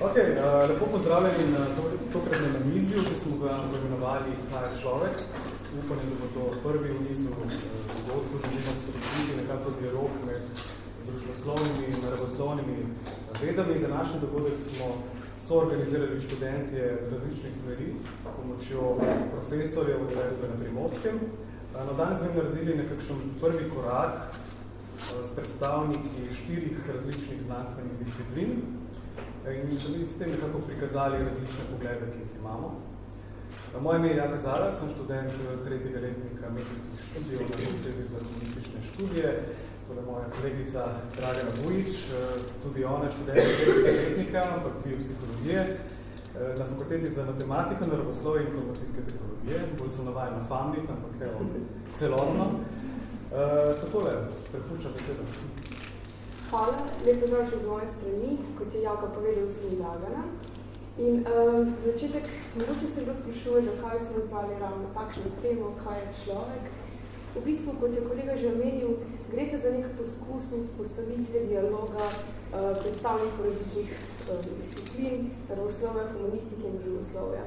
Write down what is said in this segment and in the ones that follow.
Lepo pozdravljeni na tokratnem namizju, ki smo ga poimenovali Kaj je človek. Upam, da bo to prvi v nizu dogodkov, želimo spodbuditi nekako dialog med družboslovnimi in naravoslovnimi vedami. Današnji dogodek smo soorganizirali študentje z različnih smeri s pomočjo profesorjev Univerze na Primorskem. Danes bomo naredili nekakšen prvi korak s predstavniki 4 različnih znanstvenih disciplin in da bi s tem nekako prikazali različne poglede, ki jih imamo. Moje ime je Jaka Zara, sem študent 3. letnika medijskih študijev na Fakulteti za humanistične študije. Tole moja kolegica Dragana Bujič, tudi ona je študent 3. letnika, ampak biopsihologije na Fakulteti za matematiko, naravoslovje in informacijske tehnologije. Bolj so navajen na Famlit, ampak evo, celotno. Takole, prepuščam besedo. Hvala, lep pozdrav z moje strani, kot je Jaka povedal, sem Dragana. In začetek, mogoče se kdo sprašuje, zakaj smo izbrali ravno takšno temo, kaj je človek. V bistvu, kot je kolega že omenil, gre se za nek poskus vzpostavitve dialoga predstavnikov različnih disciplin, naravoslovja, humanistike in družboslovja.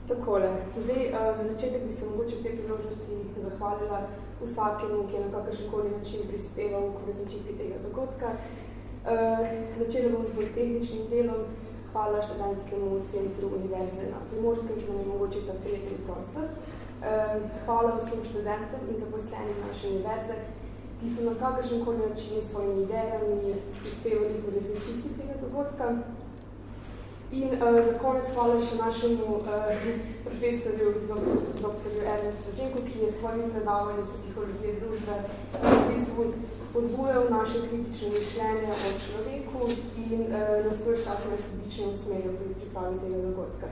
Takole, zdaj za začetek bi se mogoče v tej priložnosti zahvalila vsakemu, ki je na kakršenkoli način prispeval k uresničitvi tega dogodka. Začela bom z bolj tehničnim delom. Hvala študentskemu centru Univerze na Primorskem, ki nam je omogočil prijeten prostor. Hvala vsem študentom in zaposlenim naše univerze, ki so na kakršenkoli način s svojimi idejami prispevali k uresničitvi tega dogodka. In za konec hvala še našemu profesorju dr. Ernestu Ženku, ki je s svojim predavanjem iz psihologije družbe v bistvu spodbujal naše kritično mišljenje o človeku in na svoj čas nesebično usmeril pri pripravi tega dogodka.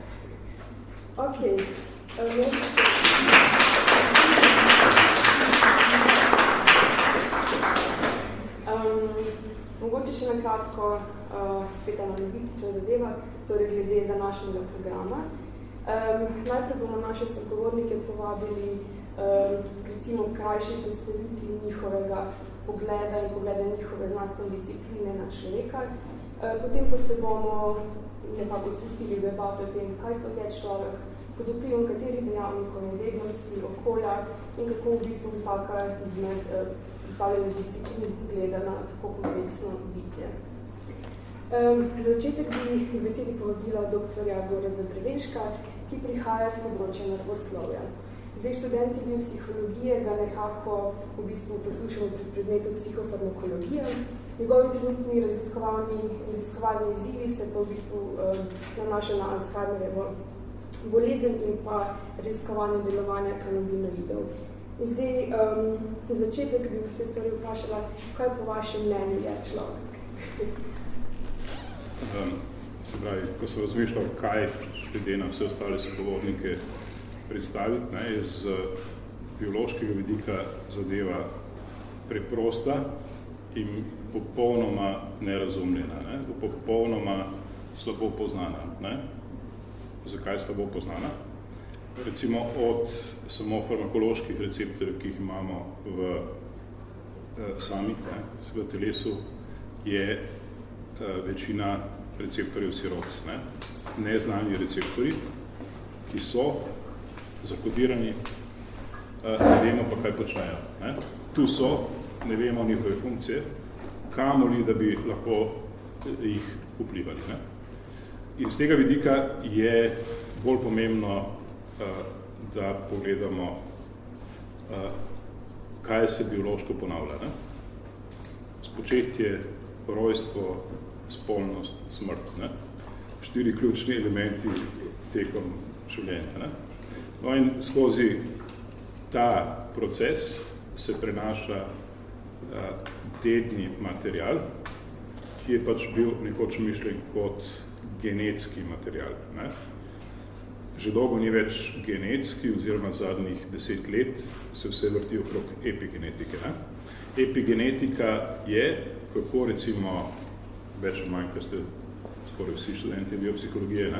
Mogoče še nakratko spet ena lingvistična zadeva, torej glede današnjega programa. Najprej bomo naše sogovornike povabili recimo krajši predstavitvi njihovega pogleda in pogleda njihove znanstvene discipline na človeka. Potem pa se bomo nekako spustili v debato o tem, kaj sploh je človek, pod vplivom katerih dejavnikov, vednosti, okolja in kako v bistvu vsaka izmed predstavljenih disciplin gleda na tako kompleksno bitje. Za začetek bi v besedi povabila dr. Gorazda Dreveška, ki prihaja z področja naravoslovja. Zdaj študenti biopsihologije ga nekako v bistvu poslušamo pri predmetu psihofarmakologija. Njegovi trenutni raziskovalni izzivi se pa v bistvu nanašajo na Alzheimerjevo bolezen in pa raziskovanje delovanja kanabinoidov. Zdaj, za začetek bi se stvari vprašala, kaj po vašem mnenju je človek? Se pravi, ko se razmišljal, kaj glede na vse ostale sogovornike predstaviti, je z biološkega vidika zadeva preprosta in popolnoma nerazumljena, popolnoma slabo poznana. Zakaj slabo poznana? Recimo od samo farmakoloških receptorjev, ki jih imamo v samih, v telesu, je večina receptorjev sirot. Neznani receptorji, ki so zakodirani, ne vemo pa, kaj počnejo. Tu so, ne vemo njihove funkcije, kamoli, da bi lahko jih vplivali. In z tega vidika je bolj pomembno, da pogledamo, kaj se biološko ponavlja. Spočetje, rojstvo, spolnost, smrt. 4 ključni elementi tekom življenja. No in skozi ta proces se prenaša dedni material, ki je pač bil nekoč mišljen kot genetski material. Že dolgo ni več genetski, oziroma zadnjih 10 let se vse vrti okrog epigenetike. Epigenetika je, kako recimo, več ali manj, ker ste skoraj vsi študenti biopsihologije,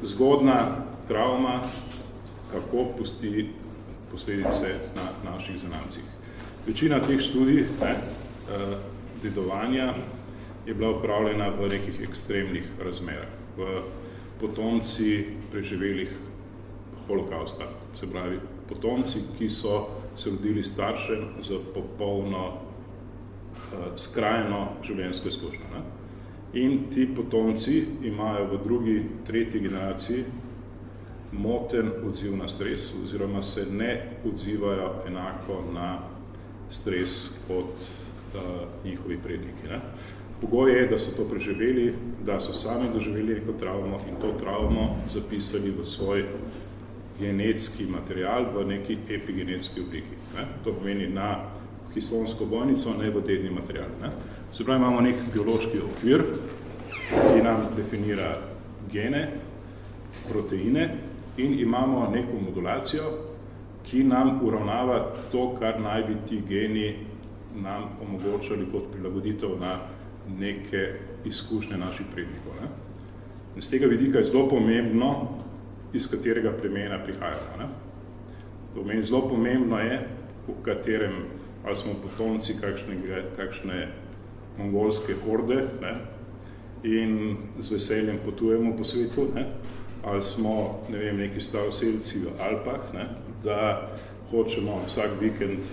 zgodna travma, kako pusti posledice na naših zanamcih. Večina teh študij dedovanja je bila upravljena v nekih ekstremnih razmerah, v potomci preživelih holokausta, se pravi potomci, ki so se rodili staršem za popolno skrajno življenjsko izkušnjo. Ne? In ti potomci imajo v drugi, tretji generaciji moten odziv na stres, oziroma se ne odzivajo enako na stres kot njihovi predniki. Ne? Pogoj je, da so to preživeli, da so sami doživeli neko travmo in to travmo zapisali v svoj genetski material v neki epigenetski obliki. Ne? To pomeni na hislonsko bojnico, ne v dedni material. Ne? Se pravi, imamo nek biološki okvir, ki nam definira gene, proteine in imamo neko modulacijo, ki nam uravnava to, kar naj bi ti geni nam omogočali kot prilagoditev na neke izkušnje naših prednikov. Ne? In z tega vidika je zelo pomembno, iz katerega plemena prihajamo. Ne? To pomeni, zelo pomembno je, v katerem, ali smo potomci kakšne mongolske horde, ne? In z veseljem potujemo po svetu, ne? Ali smo, ne vem, neki staroselci v Alpah, ne? Da hočemo vsak vikend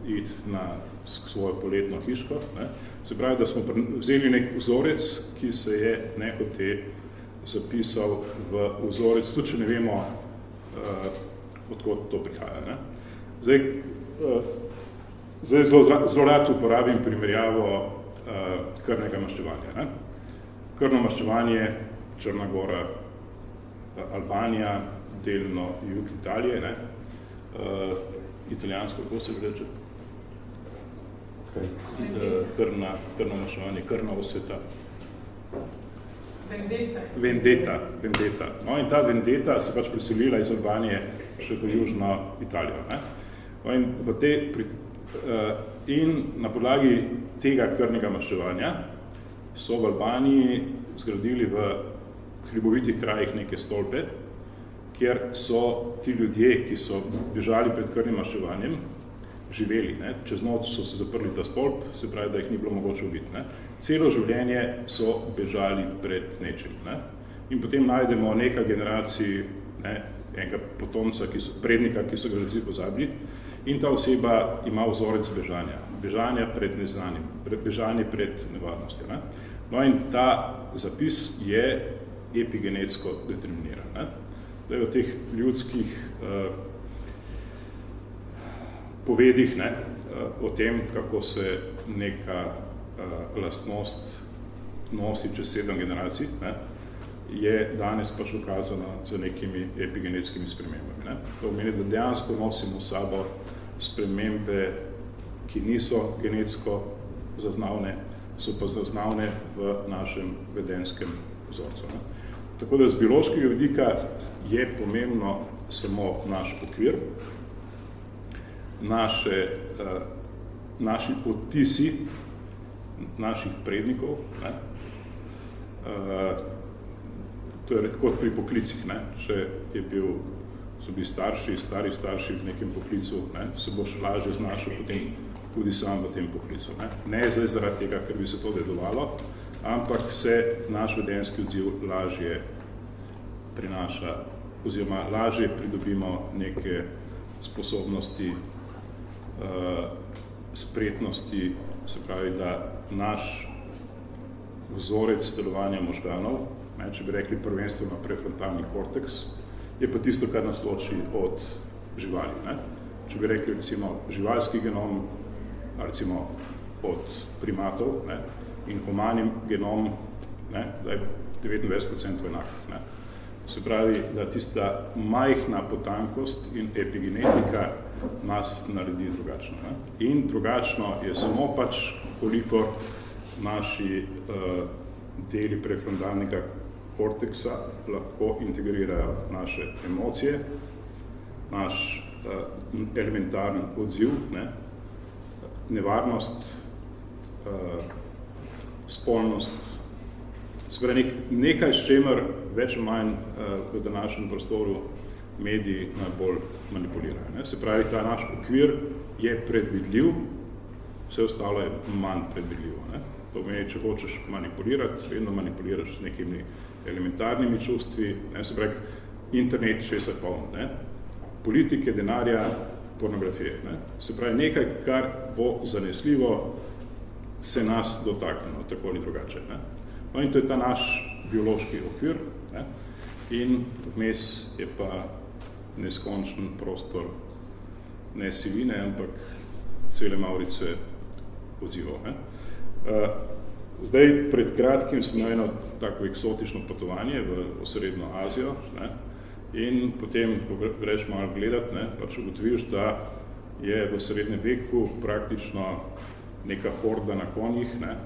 iti na svojo poletno hiško. Ne? Se pravi, da smo vzeli nek vzorec, ki se je nehote zapisal v vzorec, tudi če ne vemo, odkot to prihaja. Ne? Zdaj zelo rad uporabim primerjavo krvnega maščevanja. Ne? Krvno maščevanje, Črna Gora, Albanija, delno jug Italije, ne? Italijansko, kako se reče? Krvno maščevanje, krvnovo sveta. Vendeta. No, in ta vendeta se pač preselila iz Albanije še v južno Italijo. Ne? No, in na podlagi tega krvnega maščevanja so v Albaniji zgradili v hribovitih krajih neke stolpe, kjer so ti ljudje, ki so bežali pred krvnim maščevanjem, živeli. Ne? Čez noč so se zaprli ta stolp, se pravi, da jih ni bilo mogoče ubiti. Ne? Celo življenje so bežali pred nečim. Ne? In potem najdemo nekaj generacij, ne, enega potomca, prednika, ki so ga že pozabili, in ta oseba ima vzorec bežanja. Bežanja pred neznanim, bežanje pred nevarnostjo. Ne? No in ta zapis je epigenetsko determiniran. Ne? Zdaj, v teh ljudskih povedih, ne, o tem, kako se neka lastnost nosi čez 7 generacij, ne, je danes pač ukazana z nekimi epigenetskimi spremembami. Ne. To pomeni, da dejansko nosimo s sabo spremembe, ki niso genetsko zaznavne, so pa zaznavne v našem vedenskem vzorcu. Ne. Tako da z biološkega vidika je pomembno samo naš okvir, naši odtisi naših prednikov, ne? To je kot pri poklicih, ne? Če so bili stari starši v nekem poklicu, ne? Se boš lažje znašel potem tudi sam v tem poklicu. Ne zdaj zaradi tega, ker bi se to dedovalo, ampak se naš vedenjski odziv lažje prinaša, oziroma lažje pridobimo neke sposobnosti, spretnosti, se pravi, da naš vzorec delovanja možganov, ne, če bi rekli prvenstveno prefrontalni korteks, je pa tisto, kar nas loči od živali. Ne. Če bi rekli recimo živalski genom, recimo od primatov, ne, in humanim genom, ne, da je 99% enak. Ne. Se pravi, da tista majhna potankost in epigenetika nas naredi drugačno. Ne? In drugačno je samo pač, koliko naši deli prefrontalnega korteksa lahko integrirajo naše emocije, naš elementarni odziv, ne? Nevarnost, spolnost, nekaj, s čemer več ali manj v današnjem prostoru mediji najbolj manipulirajo. Ne? Se pravi, ta naš okvir je predvidljiv, vse ostalo je manj predvidljivo. Ne? To pomeni, če hočeš manipulirati, vedno manipuliraš z nekimi elementarnimi čustvi, ne, se pravi, internet česa poln, ne, politike, denarja, pornografije, ne, se pravi, nekaj, kar bo zanesljivo se nas dotaknilo, tako ali drugače, ne. No in to je ta naš biološki okvir, ne, in vmes je pa neskončen prostor ne sivine, ampak cele maurice odzivov, ne. Zdaj, pred kratkim sem imel eno tako eksotično potovanje v osrednjo Azijo, ne, in potem, ko greš malo gledati, ne, pač ugotoviš, da je v srednjem veku praktično neka horda na konjih, ne,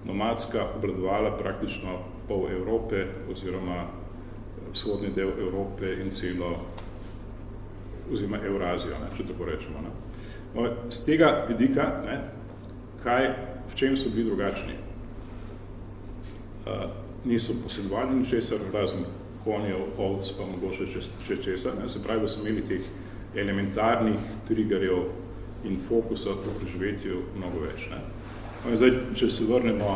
nomadska obvladovala praktično pol Evrope oziroma vzhodni del Evrope in celo oziroma Eurazijo, ne, če tako rečemo. Ne. Z tega vidika, ne, v čem so bili drugačni? Niso posedovali ničesar, razen konjev, ovc, pa mogoče še česa, ne, se pravi, da so imeli teh elementarnih triggerjev in fokusa po preživetju mnogo več. Ne. Zdaj, če se vrnemo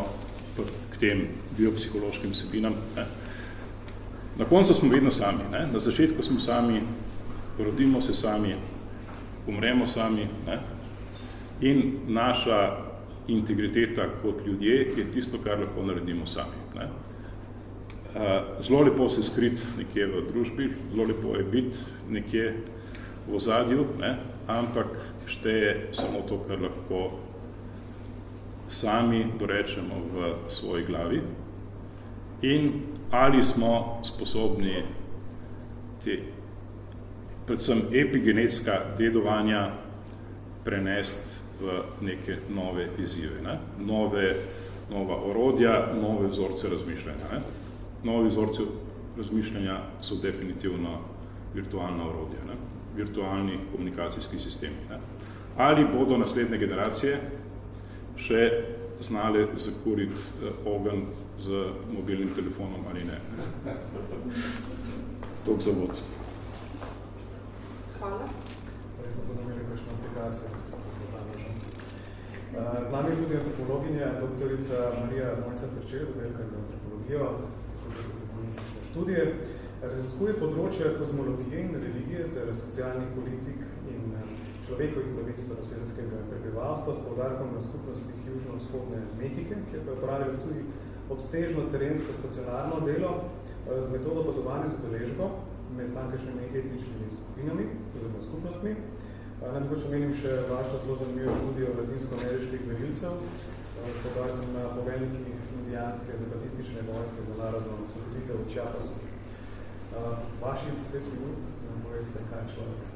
k tem biopsihološkim vsebinam, ne, na koncu smo vedno sami, ne, na začetku smo sami, rodimo se sami, umremo sami, ne, in naša integriteta kot ljudje je tisto, kar lahko naredimo sami. Ne. Zelo lepo se skriti nekje v družbi, zelo lepo je biti nekje v ozadju, ne, ampak šteje samo to, kar lahko sami dorečemo v svoji glavi in ali smo sposobni te predvsem epigenetska dedovanja prenesti v neke nove izzive, ne? Nova orodja, nove vzorce razmišljanja. Ne? Novi vzorci razmišljanja so definitivno virtualna orodja, ne? Virtualni komunikacijski sistemi. Ne? Ali bodo naslednje generacije še znale zakuriti ogenj z mobilnim telefonom ali ne? Tok zavod. Hvala. Zdaj smo ponovili kakšno aplikacijo. Z nami je tudi antropologinja, doktorica Marija Mojca-Perčer, zadelka za antropologijo, za komunistične študije. Raziskuje področje kozmologije in religije ter socialnih politik in človekovih pravic staroselskega prebivalstva s poudarkom na skupnostih južno-vzhodne Mehike, kjer pa je opravila tudi obsežno terensko stacionarno delo z metodo opazovanja z udeležbo med tamkajšnjimi etničnimi skupinami oziroma skupnostmi. Najbolj omenim še vašo zelo zanimivo študijo latinsko-ameriških verilcev s poudarkom na poveljnikih indijanske zapatistične vojske za narodno osvoboditev v Chiapasu. Vaših 10 minut nam poveste, kaj je človek.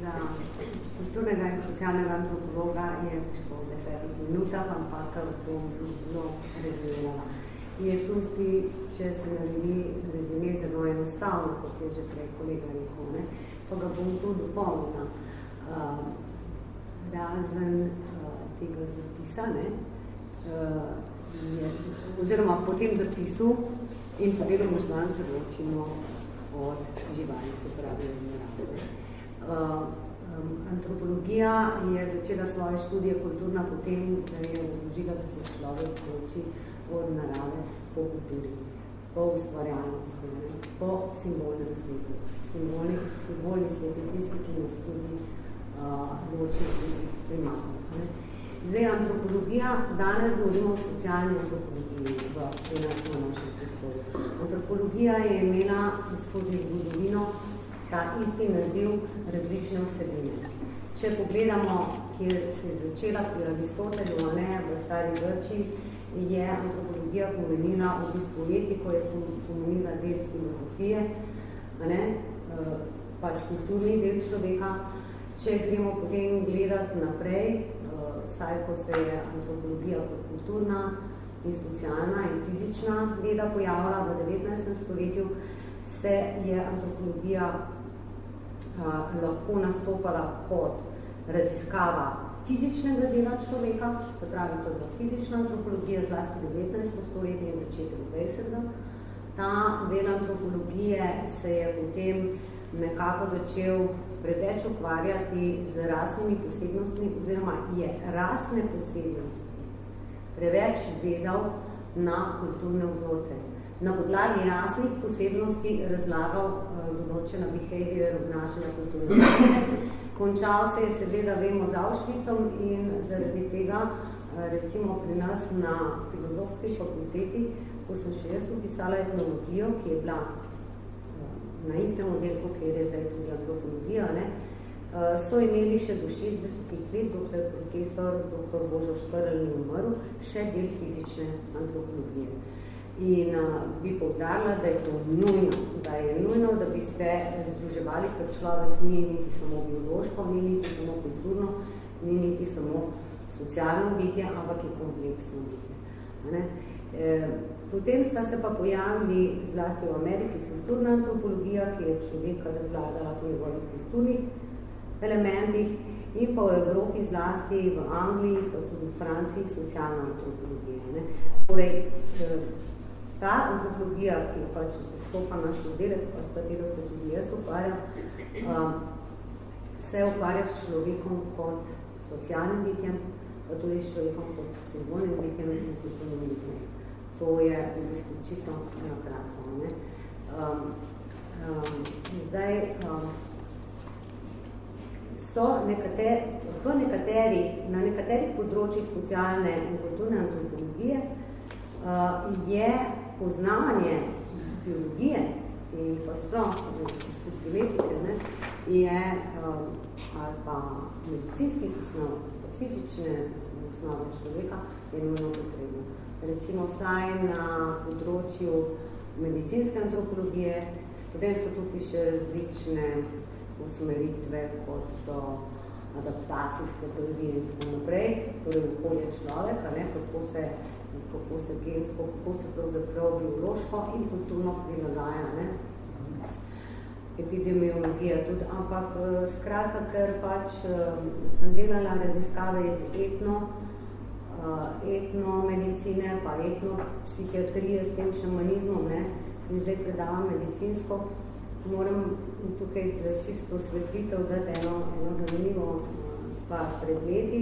Za kulturnega in socialnega antropologa je težko v 10 minutah, ampak bom zelo rezimirala. Je tudi, če se naredi rezime zelo enostavno, kot je že prej kolega rekel, ne? Pa ga bom to dopolnila. Razen tega zapisa, ne? Oziroma po tem zapisu in po delu možgan se ločimo od živali, se pravi od narave. Antropologija je začela svoje študije kulturna potem, da je razložila, da se človek loči od narave po kulturi, po ustvarjalnosti, po simbolnem svetu. Simbolni svet je tisti, ki nas tudi loči primarno. Zdaj, antropologija, danes govorimo o socialni antropologiji v našem prostoru. Antropologija je imela skozi zgodovino ta isti naziv različne vsebine. Če pogledamo, kjer se je začela pri Aristotelju, ne, v stari Grčiji, je antropologija pomenila v bistvu etiko, je pomenila del filozofije, ne, pač kulturni del človeka. Če gremo potem gledati naprej, vsaj ko se je antropologija kot kulturna in socialna in fizična veda pojavila v 19. stoletju, se je antropologija lahko nastopala kot raziskava fizičnega dela človeka, se pravi, to je bila fizična antropologija, zlasti 19. stoletje in začetek 20. Ta del antropologije se je potem nekako začel preveč ukvarjati z rasnimi posebnostmi, oziroma je rasne posebnosti preveč vezal na kulturne vzorce. Na podlagi rasnih posebnosti razlagal določena behavior obnašanja kulturne vzorce. Končal se je seveda, vemo, z Auschwitzom in zaradi tega, recimo pri nas na filozofski fakulteti, ko sem še jaz upisala etnologijo, ki je bila na istem oddelku, kjer je zdaj tudi antropologija, so imeli še do 60 let, dokler profesor dr. Božo Škrl ni umrl, še del fizične antropologije. In bi poudarila, da je to nujno, da bi se združevali, ker človek ni niti samo biološko, ni niti samo kulturno, ni niti samo socialno bitje, ampak je kompleksno bitje. Potem sta se pa pojavili zlasti v Ameriki kulturna antropologija, ki je človeka razlagala po njegovih kulturnih elementih, in pa v Evropi zlasti v Angliji, pa tudi v Franciji socialna antropologija. Torej, ta antropologija, ki jo pač zastopa naš oddelek, pa s katero se tudi jaz ukvarjam, se ukvarja s človekom kot socialnim bitjem, pa tudi s človekom kot simbolnim bitjem in kulturnim bitjem. To je v bistvu čisto kratko. Zdaj, so na nekaterih področjih socialne in kulturne antropologije je poznavanje biologije in pa sploh genetike, je ali pa medicinskih osnov, fizične osnove človeka je nujno potrebno. Recimo vsaj na področju medicinske antropologije, potem so tukaj še različne usmeritve, kot so adaptacijske teorije in tako naprej, torej okolje človeka, kako se gensko, kako se pravzaprav biološko in kulturno prilagaja, epidemiologija tudi, ampak skratka, ker pač sem delala raziskave iz etnomedicine, pa etnopsihiatrije s tem šamanizmom, in zdaj predavam medicinsko, moram tukaj za čisto osvetlitev dati eno zanimivo stvar. Pred leti,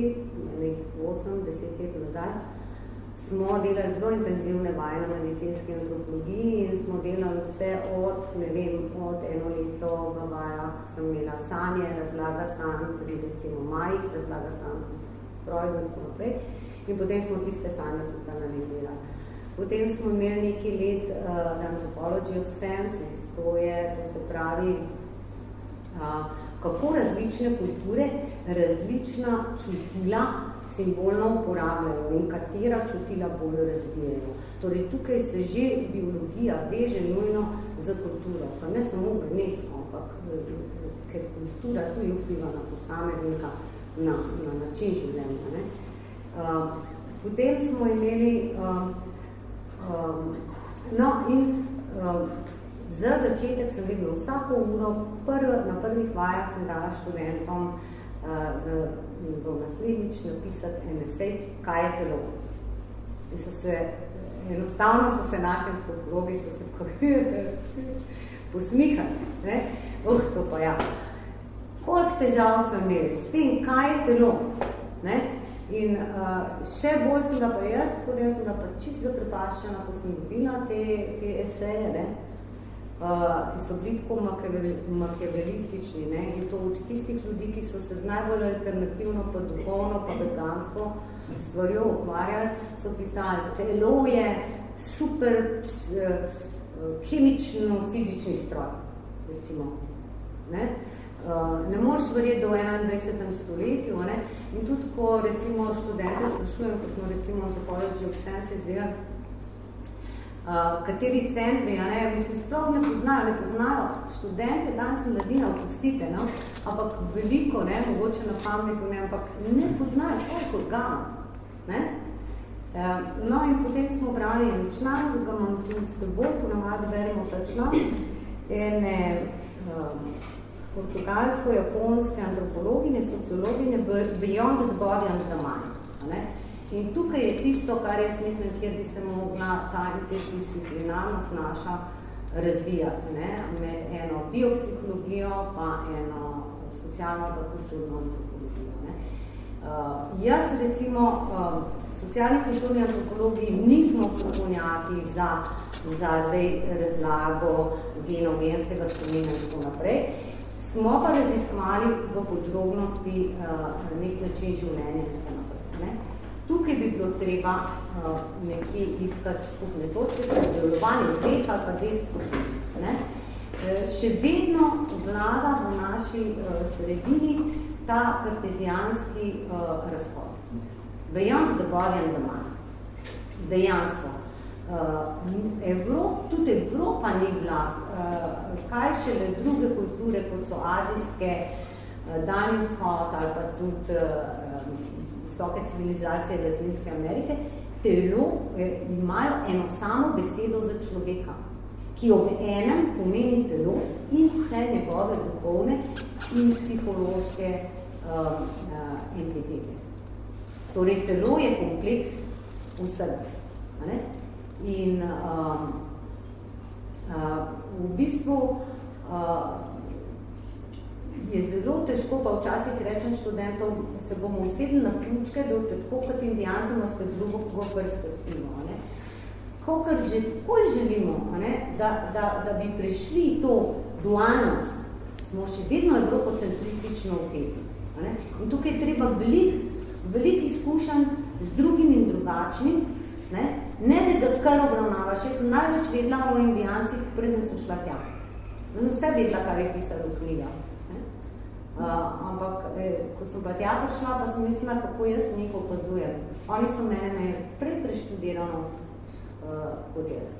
8-10 let nazaj, smo delali zelo intenzivne vaje na medicinski antropologiji in smo delali vse od eno leto v vajah sem imela sanje, razlaga sanj pri recimo Majih, razlaga sanj Freudu in tako naprej. In potem smo tiste sanje tudi analizirali. Potem smo imeli nekaj let The Anthropology of Senses, to se pravi, kako različne kulture, različna čutila simbolno uporabljajo in katera čutila bolj razvijajo. Torej, tukaj se že biologija veže nujno za kulturo, pa ne samo genetsko, ampak ker kultura tudi vpliva na posameznika, na način življenja. Potem smo imeli, za začetek sem vedno vsako uro, na prvih vajah sem dala študentom do naslednjič napisati en esej, kaj je telo. In enostavno so se naši antropologi tako posmihali. To pa ja. Koliko težav so imeli s tem, kaj je telo. In še bolj sem da pa jaz, tako da sem da pa čisto zaprepaščena, ko sem dobila te eseje, ki so bili tako makiavelistični, in to od tistih ljudi, ki so se z najbolj alternativno, pa duhovno, pa vegansko stvarjo ukvarjali, so pisali, telo je super kemično-fizični stroj, recimo. Ne moreš verjeti do 21. stoletju, in tudi, ko recimo študente sprašujem, ko smo recimo Anthropology of Senses delali, kateri centri, mislim, sploh ne poznajo študente, danes mladina, opustite, ampak veliko, mogoče na pametno, ampak ne poznajo svojih organov. No in potem smo brali en članek, ga imam tu s seboj, ponavadi beremo ta članek, ene portugalsko-japonske antropologinje, sociologinje, Beyond the Body and the Mind. In tukaj je tisto, kar jaz mislim, kjer bi se mogla ta interdisciplinarnost naša razvijati. Med eno biopsihologijo, pa eno socialno pa kulturno antropologijo. Jaz recimo, socialni kulturni antropologi nismo strokovnjaki za zdaj razlago genogenskega spomina in tako naprej. Smo pa raziskovali v podrobnosti nek način življenja in tako naprej. Ne? Tukaj bi bilo treba nekje iskati skupne točke, sodelovanje dveh ali pa dveh skupin. Še vedno vlada v naši sredini ta kartezijanski razhod. Beyond the body and the mind. Dejansko. Tudi Evropa ni bila, kaj šele druge kulture, kot so azijske, Daljni vzhod ali pa tudi visoke civilizacije Latinske Amerike, telo imajo eno samo besedo za človeka, ki ob enem pomeni telo in vse njegove duhovne in psihološke entitete. Torej, telo je kompleks vsega. In v bistvu je zelo težko, pa včasih rečem študentom, se bomo usedli na pljučke, da tako kot indijancem ste drugo perspektivo. Kol želimo, da bi prišli to dualnost, smo še vedno evropocentristično ukrepi. In tukaj je treba veliko izkušenj z drugim in drugačnim, ne da ga kar obravnavaš. Jaz sem največ vedela o indijancih, predtem sem šla tja. Sem vse vedela, kar je pisalo v knjigah. Ampak, ko sem pa tja prišla, pa sem mislila, kako jaz njih opazujem. Oni so mene prej preštudirano kot jaz.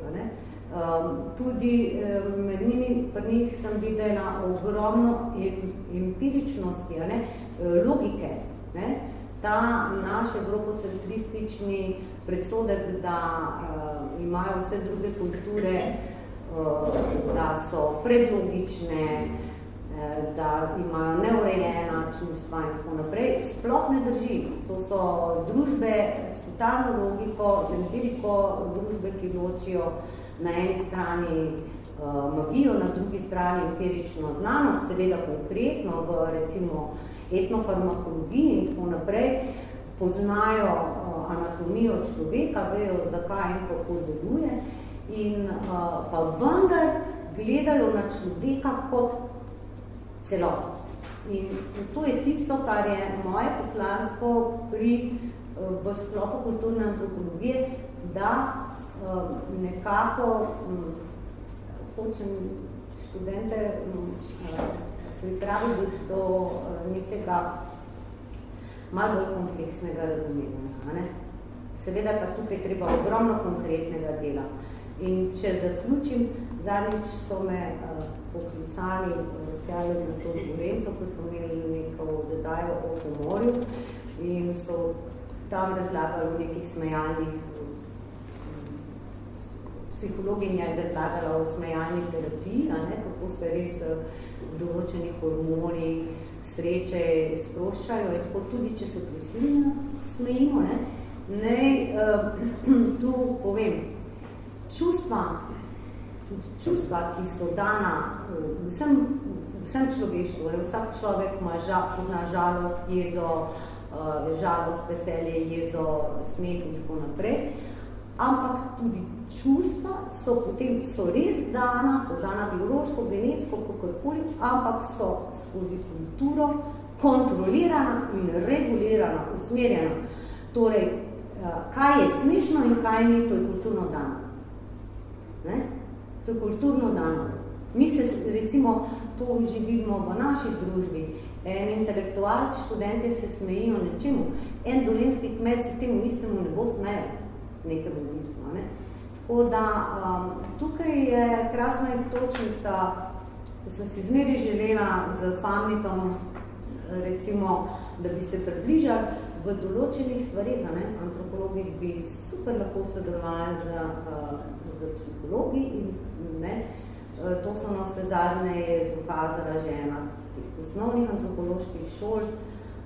Tudi med njimi, pri njih sem videla ogromno empiričnosti, logike. Ta naš evropocentristični predsodek, da imajo vse druge kulture, da so predlogične, da imajo neurejena čustva in tako naprej, sploh ne drži. To so družbe s totalno logiko, z empiriko družbe, ki ločijo na eni strani magijo, na drugi strani empirično znanost, seveda konkretno v recimo etnofarmakologiji in tako naprej, poznajo anatomijo človeka, vejo, zakaj in kako deluje, in pa vendar gledajo na človeka kot celoto. In to je tisto, kar je moje poslanstvo v sklopu kulturne antropologije, da nekako hočem študente pripraviti do nekega malo bolj kompleksnega razumevanja. Seveda pa tukaj treba ogromno konkretnega dela. In če zaključim, zadnjič so me poklicali tjale na to Gorenco, ko so imeli neko dodajo o humorju in so tam razlagali o nekih smejalnih, psihologinja je razlagala o smejalni terapiji, kako se res določeni hormoni sreče sproščajo in tako tudi, če se prisilno smejimo. Tu povem, čustva, ki so dana vsem človeštvu, vsak človek pozna žalost, jezo, žalost, veselje, jezo, smeh in tako naprej, ampak tudi čustva so res dana biološko, genetsko, kakorkoli, ampak so skozi kulturo kontrolirana in regulirana, usmerjena. Torej, kaj je smešno in kaj ni, to je kulturno dano. To je kulturno dano. Mi se, recimo, to živimo v naši družbi. En intelektualc, študente se smejijo nečemu. En dolenski kmet se temu istemu ne bo smejal, nekemu vodilcu. Tako da, tukaj je krasna istočnica, da sem si zmeri želela z Famnitom, recimo, da bi se približali v določenih stvarih, antropologi bi super lahko sodelovali z psihologi in to so na vse zadnje dokazala že ena teh osnovnih antropoloških šol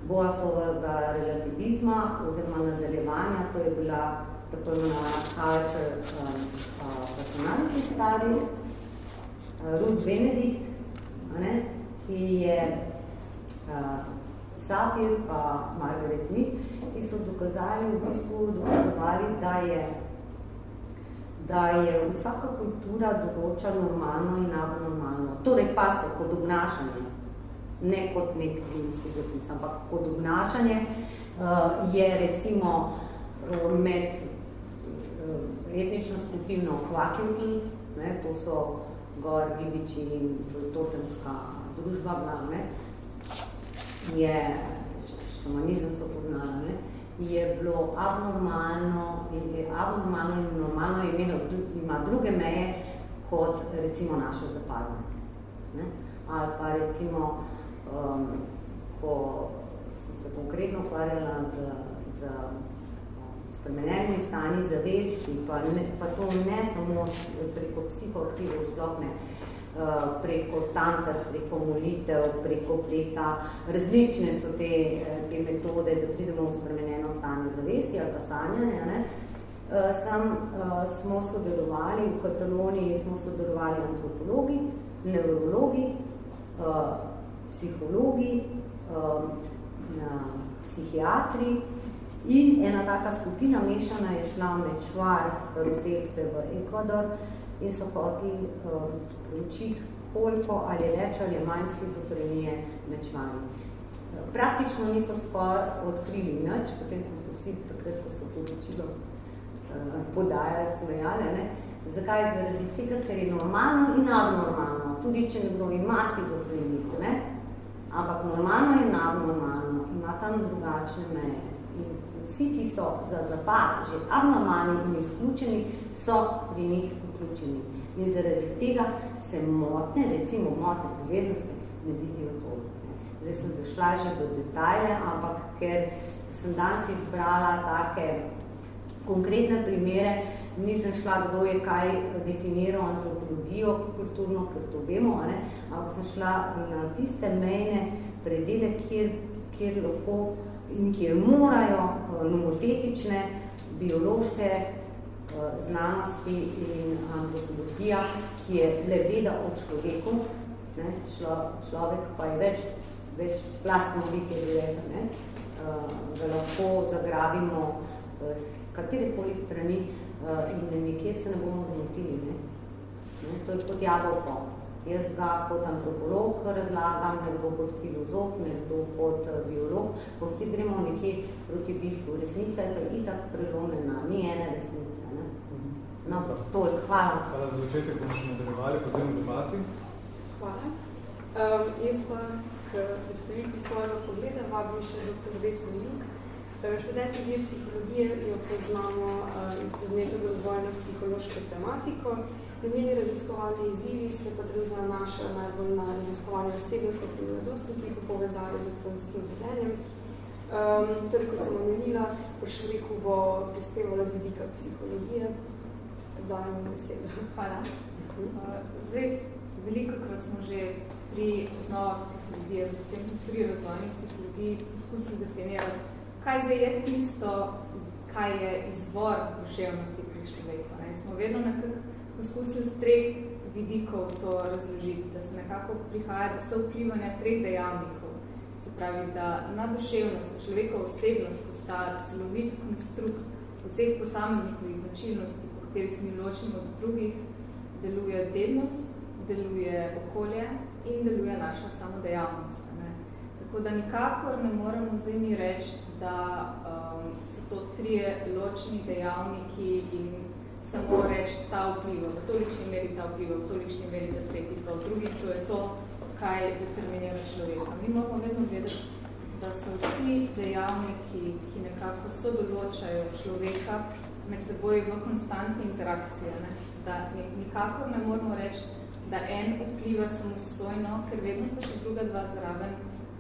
Boasovega relativizma oziroma nadaljevanja, to je bila tako imenovana Culture Personality Studies, Ruth Benedict, ki je Sapir pa Margaret Mead, ki so dokazovali, da je vsaka kultura določa normalno in abnormalno. Torej, pasite, kot obnašanje, ne kot nek filmski zapis, ampak kot obnašanje je recimo med etnično skupino Kvakjutl, to so gor ribiči in totemska družba, je šamanizem so poznali, je bilo abnormalno in normalno ima druge meje kot recimo naše zapadne. Ali pa recimo, ko sem se konkretno ukvarjala z spremenjenimi stanji zavesti, pa to ne samo preko psihoaktivov, sploh ne, preko tantra, preko molitev, preko plesa. Različne so te metode, da pridemo v spremenjeno stanje zavesti ali pa sanjanje. Smo sodelovali v Kataloniji, smo sodelovali antropologi, neurologi, psihologi, psihiatri in ena taka skupina mešana je šla med Švar, staroseljce v Ekvador in so hoteli preučiti, koliko ali več ali manj skizofrenije med Švari. Praktično niso skoraj odkrili nič, potem smo se vsi takrat, ko so poročilo podajali, smejali. Zakaj? Zaradi tega, ker je normalno in abnormalno, tudi če nekdo ima skizofrenijo, ampak normalno in abnormalno ima tam drugačne meje. In vsi, ki so za zapad že abnormalni in izključeni, so pri njih vključeni. In zaradi tega se motne, recimo motne povezanske, ne vidijo toliko. Zdaj sem zašla že do detajle, ampak ker sem danes izbrala take konkretne primere, nisem šla, kdo je kaj definiral antropologijo kulturno, ker to vemo, ampak sem šla na tiste mejne predele, kjer lahko in kjer morajo nomotetične, biološke znanosti in antropologija, ki je le veda o človeku, človek pa je več plastno bit, ga lahko zagrabimo z katerekoli strani in nekje se ne bomo zmotili. To je kot jabolko. Jaz ga kot antropolog razlagam, nekdo kot filozof, nekdo kot biolog, pa vsi gremo nekje proti bistvu. Resnica je pa itak prelomljena, ni ene resnice. No, toliko, hvala. Hvala za začetek, bomo še nadaljevali potem v debati. Hvala. Jaz pa k predstavitvi svojega pogleda vabim še dr. Vesno Jug. Študenti biopsihologije jo poznamo iz predmeta za razvojno psihološko tematiko. Njeni raziskovalni izzivi se pa trenutno nanašajo najbolj na raziskovanje osebnosti pri mladostnikih v povezavi z elektronskim vedenjem. Torej, kot sem omenila, Pršoviku bo prispevala z vidika psihologije. Dajem besedo. Hvala. Zdaj, velikokrat smo že pri osnovah psihologije, potem tudi pri razvojni psihologiji poskusili definirati, kaj zdaj je tisto, kaj je izvor duševnosti pri človeku. Smo vedno nekako poskusili z 3 vidikov to razložiti, da se nekako prihaja do vplivanja 3 dejavnikov. Se pravi, da na duševnost, človekova osebnost, kot ta celovit konstrukt vseh posameznikovih značilnosti, po kateri se mi ločimo od drugih, deluje dednost, deluje okolje in deluje naša samodejavnost. Tako da nikakor ne moremo zdaj mi reči, da so to 3 ločeni dejavniki in samo reči ta vpliva, v tolikšni meri ta vpliva, v tolikšni meri ta tretji, pa v drugi, to je to, kaj determinira človeka. Mi moramo vedno vedeti, da so vsi dejavniki, ki nekako sodoločajo človeka med seboj v konstantni interakciji. Da nikakor ne moramo reči, da en vpliva samostojno, ker vedno sta še druga 2 zraven,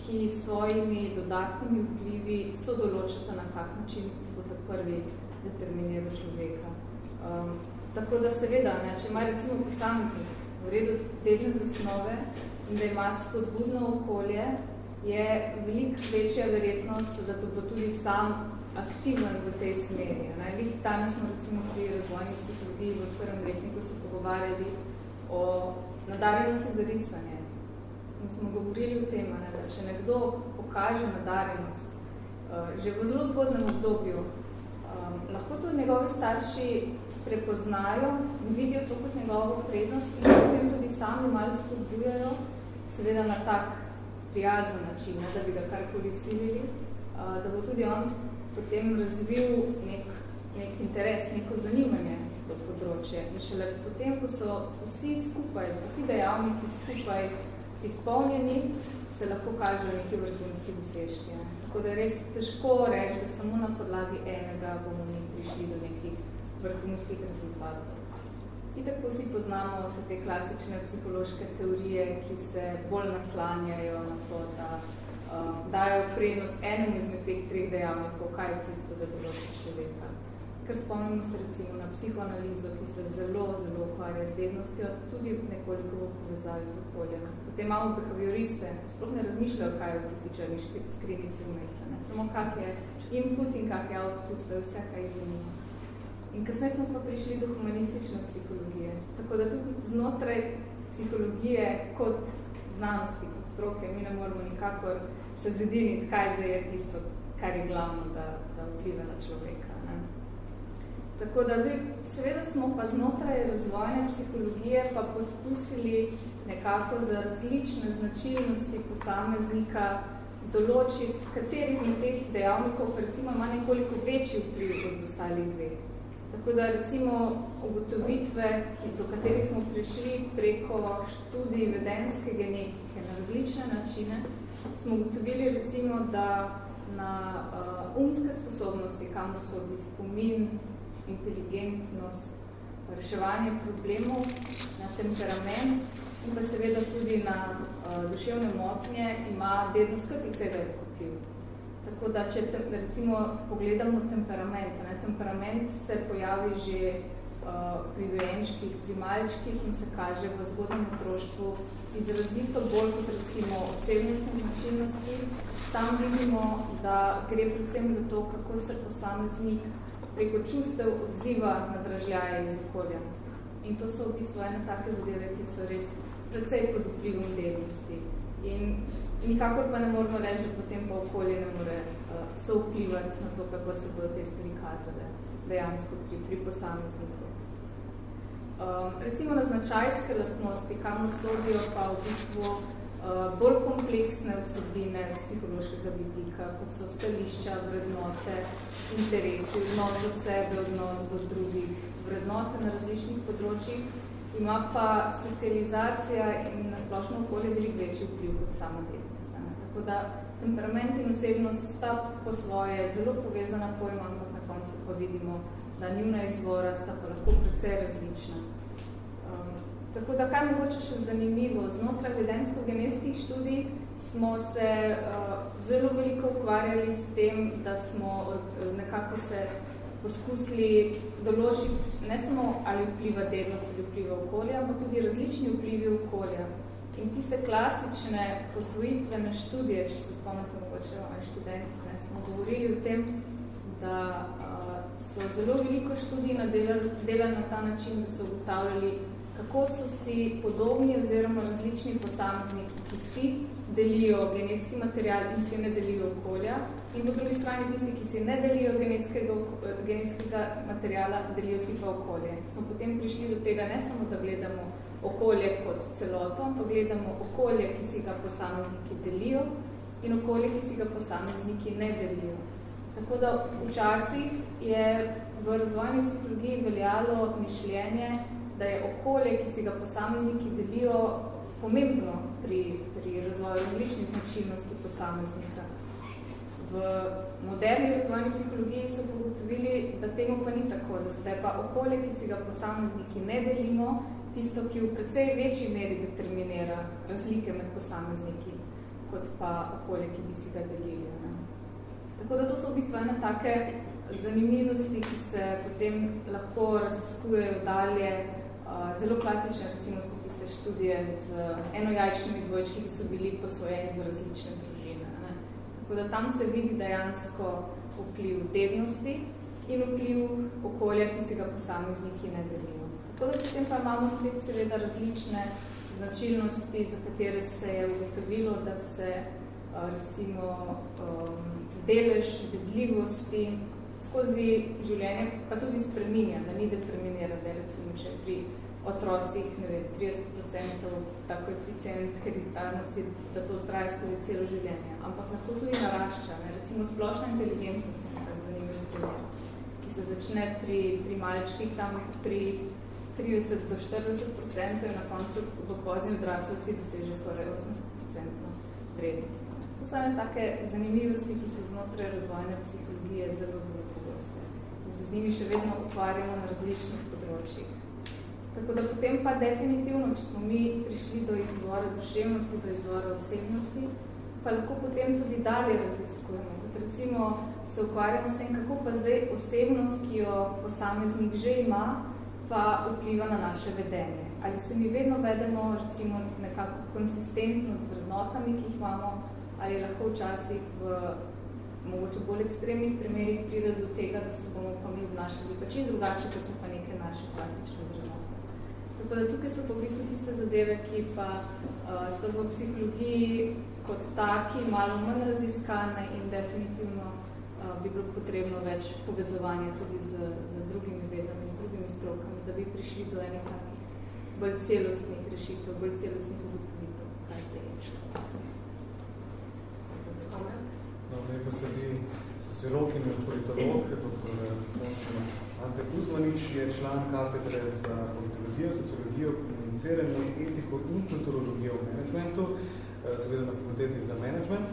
ki svojimi dodatnimi vplivi sodoločata na tak način, da bo ta prvi determiniral človeka. Tako da seveda, če ima recimo posameznik v redu dedne zasnove in da ima spodbudno okolje, je veliko večja verjetnost, da bo tudi sam aktiven v tej smeri. Danes smo recimo pri razvojni psihologiji v 1. letniku se pogovarjali o nadarjenosti za risanje. In smo govorili o tem, da če nekdo pokaže nadarjenost že v zelo zgodnem obdobju, lahko tudi njegovi starši prepoznajo in vidijo to kot njegovo prednost in potem tudi sami malo spodbujajo, seveda na tak prijazen način, da bi ga karkoli silili, da bo tudi on potem razvil nek interes, neko zanimanje za to področje. In šele potem, ko so vsi skupaj, vsi dejavniki skupaj izpolnjeni, se lahko kažejo neki vrhunski dosežki. Tako da je res težko reči, da samo na podlagi enega bomo mi prišli do nekih vrhunskih rezultatov. Itak pa vsi poznamo vse te klasične psihološke teorije, ki se bolj naslanjajo na to, da dajo prednost enemu izmed teh treh dejavnikov, kaj je tisto, da določi človeka. Ker spomnimo se recimo na psihoanalizo, ki se zelo, zelo ukvarja z dednostjo, tudi nekoliko v povezavi z okoljem. Potem imamo behavioriste, sploh ne razmišljajo, kaj je v tisti črni skrinjici vmes, samo kak je input in kak je output, to je vse, kaj zanima. In kasneje smo pa prišli do humanistične psihologije. Tako da tudi znotraj psihologije kot znanosti, kot stroke, mi ne moramo nikakor se zediniti, kaj zdaj je tisto, kar je glavno, da vpliva na človeka. Ne? Tako da zdaj, seveda smo pa znotraj razvojne psihologije pa poskusili nekako za različne značilnosti posameznika določiti, kateri izmed teh dejavnikov recimo ima nekoliko večji vpliv od ostalih dveh. Tako da recimo ugotovitve, do katerih smo prišli preko študij vedenske genetike na različne načine, smo ugotovili recimo, da na umske sposobnosti, kamor sodi spomin, inteligentnost, reševanje problemov, na temperament in pa seveda tudi na duševne motnje ima dednost kar precej velik vpliv. Tako da, če recimo pogledamo temperament, temperament se pojavi že pri dojenčkih, pri malčkih in se kaže v zgodnem otroštvu izrazito bolj kot recimo osebnostne značilnosti. Tam vidimo, da gre predvsem za to, kako se posameznik preko čustev odziva na dražljaje iz okolja. In to so v bistvu ene take zadeve, ki so res precej pod vplivom dednosti. In nikakor pa ne moramo reči, da potem pa okolje ne more souvplivati na to, kako se bodo te stvari kazale dejansko pri posamezniku. Recimo na značajske lastnosti, kamor sodijo pa v bistvu bolj kompleksne vsebine z psihološkega vidika, kot so stališča, vrednote, interesi, odnos do sebe, odnos do drugih, vrednote na različnih področjih, ima pa socializacija in nasplošno okolje veliko večji vpliv kot sama dednost. Tako da temperament in osebnost sta po svoje zelo povezana pojma, ampak na koncu pa vidimo, da njuna izvora sta pa lahko precej različna. Tako da, kaj mogoče še zanimivo, znotraj vedensko-genetskih študij smo se zelo veliko ukvarjali s tem, da smo nekako se poskusili določiti ne samo ali vpliva dednost ali vpliva okolja, ampak tudi različni vplivi okolja. In tiste klasične posvojitvene študije, če se spomnite mogoče študenti, smo govorili o tem, da so zelo veliko študij delali na ta način, da so ugotavljali, kako so si podobni oziroma različni posamezniki, ki si delijo genetski material in si ne delijo okolja, in po drugi strani tisti, ki si ne delijo genetskega materiala, delijo si pa okolje. Smo potem prišli do tega, ne samo da gledamo okolje kot celoto, ampak gledamo okolje, ki si ga posamezniki delijo in okolje, ki si ga posamezniki ne delijo. Tako da včasih je v razvojni psihologiji veljalo mišljenje, da je okolje, ki si ga posamezniki delijo, pomembno pri razvoju različnih značilnosti posameznika. V moderni razvojni psihologiji so ugotovili, da temu pa ni tako, da je pa okolje, ki si ga posamezniki ne delimo, tisto, ki v precej večji meri determinira razlike med posamezniki, kot pa okolje, ki bi si ga delili. Ne? Tako da to so v bistvu ene take zanimivosti, ki se potem lahko raziskujejo dalje. Zelo klasične recimo so tiste študije z enojajčnimi dvojčki, ki so bili posvojeni v različne družine. Ne? Tako da tam se vidi dejansko vpliv dednosti in vpliv okolja, ki si ga posamezniki ne delijo. Tako da potem pa imamo spet seveda različne značilnosti, za katere se je ugotovilo, da se recimo delež vidljivosti skozi življenje pa tudi spreminja, da ni determinira, da recimo, če pri otrocih, ne vem, 30% ta koeficient hereditarnosti, da to straja skozi celo življenje, ampak lahko tudi narašča, ne? Recimo splošna inteligentnost, nekako zanimiv primer, ki se začne pri malčkih tam pri 30 do 40% in na koncu v pozni odraslosti doseže skoraj 80% vrednost. To so ene take zanimivosti, ki so znotraj razvojne psihologije zelo, zelo pogoste. In se z njimi še vedno ukvarjamo na različnih področjih. Tako da potem pa definitivno, če smo mi prišli do izvora duševnosti, do izvora osebnosti, pa lahko potem tudi dalje raziskujemo. Kot recimo se ukvarjamo s tem, kako pa zdaj osebnost, ki jo posameznik že ima, pa vpliva na naše vedenje. Ali se mi vedno vedemo recimo nekako konsistentno z vrednotami, ki jih imamo, ali lahko včasih v mogoče bolj ekstremnih primerih pride do tega, da se bomo pa mi obnašali pa čisto drugače, kot so pa neke naše klasične vrednote. Tako da tukaj so pa v bistvu tiste zadeve, ki pa so v psihologiji kot taki malo manj raziskane in definitivno bi bilo potrebno več povezovanja tudi z drugimi vedami, z drugimi strokami, da bi prišli do enih takih bolj celostnih rešitev, bolj celostnih ugotovitev, kaj zdaj je šlo. No, pa se vi sociolog in politolog, dr. Ante Kuzmanič je član katedre za politologijo, sociologijo, komuniciranje, etiko in kulturologijo v managementu, seveda na fakulteti za management.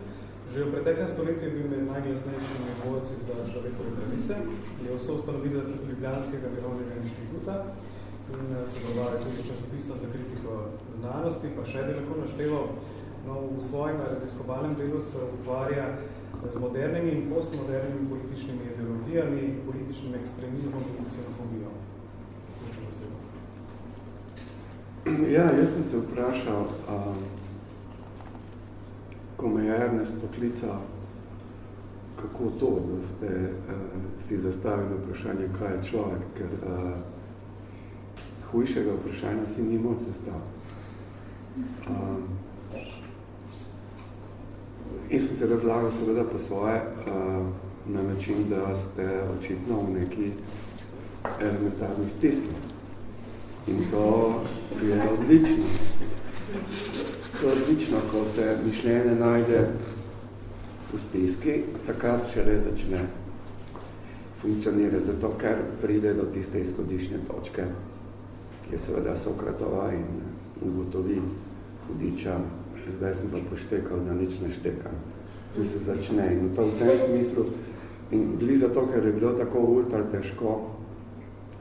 Že v preteklem stoletju je bil med najglasnejšimi borci za človekove pravice, je soustanovitelj Ljubljanskega mirovnega inštituta in sodeloval tudi časopisom za kritiko znanosti, pa še bi lahko našteval. No, v svojem raziskovalnem delu se ukvarja z modernimi in postmodernimi političnimi ideologijami, političnim ekstremizmom in ksenofobijo. Puščam se. Ja, jaz sem se vprašal, ko me je Ernest poklical, kako to, da ste si zastavili vprašanje, kaj je človek, ker hujšega vprašanja si ni moč zastaviti. In sem se razlagal seveda po svoje na način, da ste očitno v neki elementarni stiski. In to je odlično. To je odlično, ko se mišljenje najde v stiski, takrat šele začne funkcionirati, zato ker pride do tiste izhodišne točke, ki je seveda Sokratova in ugotovi hudiča, zdaj sem pa poštekal, da nič ne štekam. Tu se začne in to v tem smislu, in bili zato, ker je bilo tako ultra težko,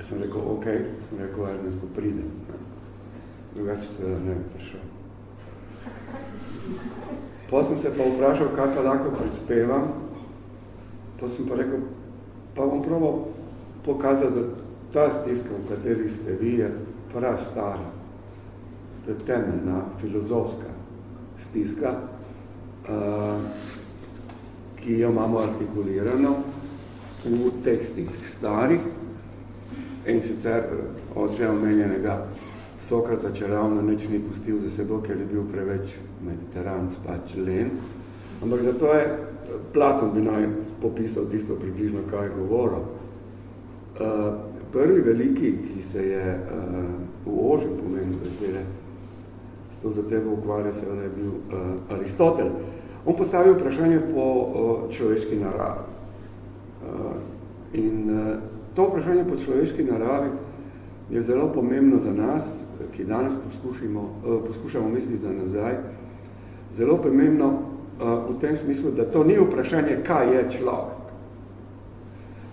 sem rekel, ok, sem rekel, Ernesto pride. Drugače se ne bi prišel. Potem sem se pa vprašal, kaj pa lahko prispevam, to sem pa rekel, pa bom probal pokazati, da ta stiska, v kateri ste vi, je prav stara. To je temeljna, filozofska stiska, ki jo imamo artikulirano v tekstih starih in sicer od že omenjenega Sokrata, če ravno nič ni pustil za sebo, ker je bil preveč mediteranc, pač len. Ampak zato je Platon bi naj popisal tisto približno, kaj je govoril. Prvi veliki, ki se je v ožjem pomenu besede s to zatevo ukvarja, seveda je bil Aristotel. On postavil vprašanje po človeški naravi. In to vprašanje po človeški naravi je zelo pomembno za nas, ki danes poskušamo misliti za nazaj, zelo pomembno v tem smislu, da to ni vprašanje, kaj je človek.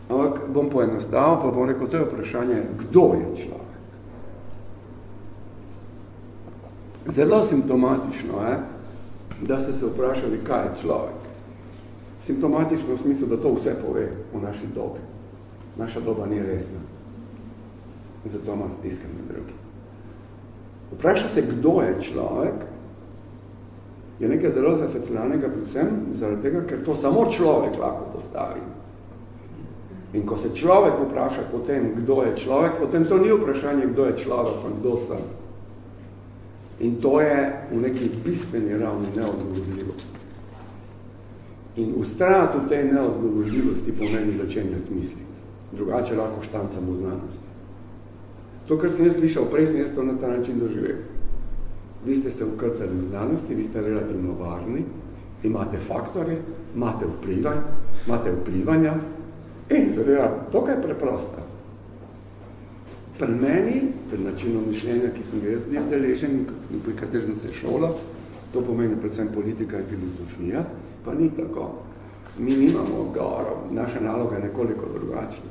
Ampak bom poenostavil, pa bom rekel, to je vprašanje, kdo je človek. Zelo simptomatično je, da ste se vprašali, kaj je človek. Simptomatično v smislu, da to vse pove v naši dobi. Naša doba ni resna. Zato ima stiske med drugim. Vpraša se, kdo je človek, je nekaj zelo zafeclanega, predvsem zaradi tega, ker to samo človek lahko postavi. In ko se človek vpraša potem, kdo je človek, potem to ni vprašanje, kdo je človek, pa kdo sem. In to je v neki bistveni ravni neodgovorljivo. In ustrajati v tej neodgovorljivosti pomeni začenjati misliti. Drugače lahko štancamo znanosti. To, kar sem jaz slišal prej, sem jaz to na ta način doživel. Vi ste se vkrcali v znanosti, vi ste relativno varni, imate faktorje, imate vplivanja in zadeva dokaj preprosta. Pri meni, pri načinu mišljenja, ki sem ga jaz bil deležen in pri kateri sem se šolal, to pomeni predvsem politika in filozofija, pa ni tako. Mi nimamo odgovorov, naša naloga je nekoliko drugačna.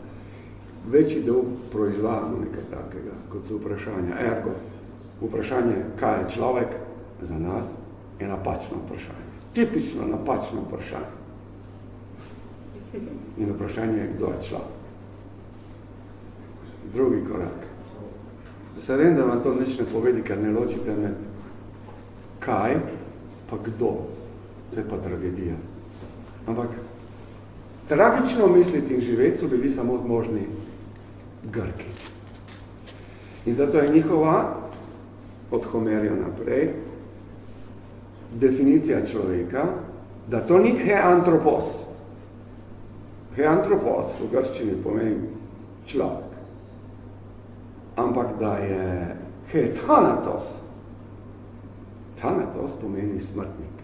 Večji del proizvajamo nekaj takega, kot so vprašanja. Ergo, vprašanje, kaj je človek, za nas je napačno vprašanje. Tipično napačno vprašanje. In vprašanje je, kdo je človek. Drugi korak. Se vem, da vam to nič ne povedi, ker ne ločite med kaj, pa kdo. To je pa tragedija. Ampak tragično misliti in živeti so bili samo zmožni Grki. In zato je njihova, od Homerja naprej, definicija človeka, da to ni heantropos. Heantropos v grščini pomeni človek. Ampak da je thanatos. Thanatos pomeni smrtnik.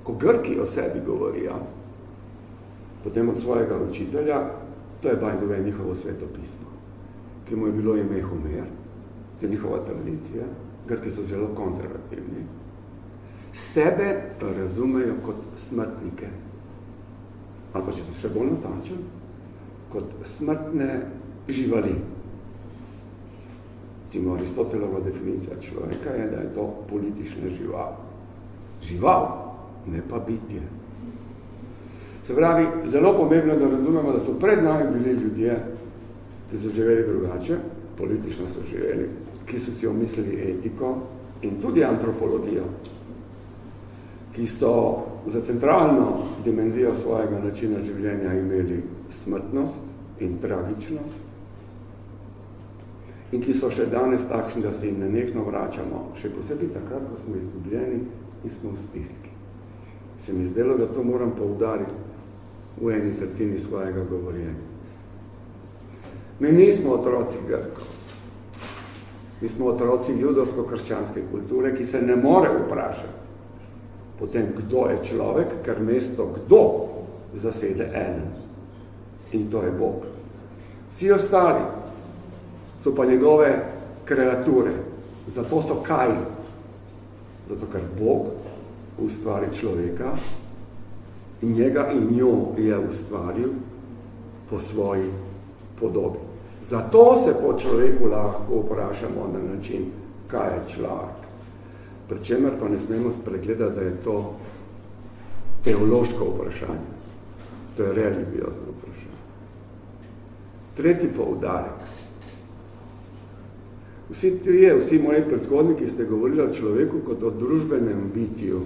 Ko Grki o sebi govorijo, potem od svojega učitelja, to je bajgove njihovo svetopismo, ki mu je bilo ime Homer, to je njihova tradicija, Grki so zelo konzervativni, sebe razumejo kot smrtnike, ali pa če so še bolj natančen, kot smrtne živali. Recimo Aristotelova definicija človeka je, da je to politična žival. Žival, ne pa bitje. Se pravi, zelo pomembno je, da razumemo, da so pred nami bili ljudje, ki so živeli drugače, politično so živeli, ki so si omislili etiko in tudi antropologijo, ki so za centralno dimenzijo svojega načina življenja imeli smrtnost in tragičnost in ki so še danes takšni, da se jim nenehno vračamo, še posebej takrat, ko smo izgubljeni in smo v stiski. Se mi zdelo, da to moram poudariti v eni tretjini svojega govorjenja. Mi nismo otroci Grkov. Mi smo otroci judovsko-krščanske kulture, ki se ne more vprašati potem, kdo je človek, ker mesto kdo zasede eden. In to je Bog. Vsi ostali so pa njegove kreature. Zato so kaj? Zato, ker Bog ustvari človeka in njega in njo je ustvaril po svoji podobi. Zato se po človeku lahko vprašamo na način, kaj je človek. Pri čemer pa ne smemo spregledati, da je to teološko vprašanje. To je religiozno vprašanje. Tretji poudarek. Vsi moji predhodniki ste govorili o človeku kot o družbenem bitju.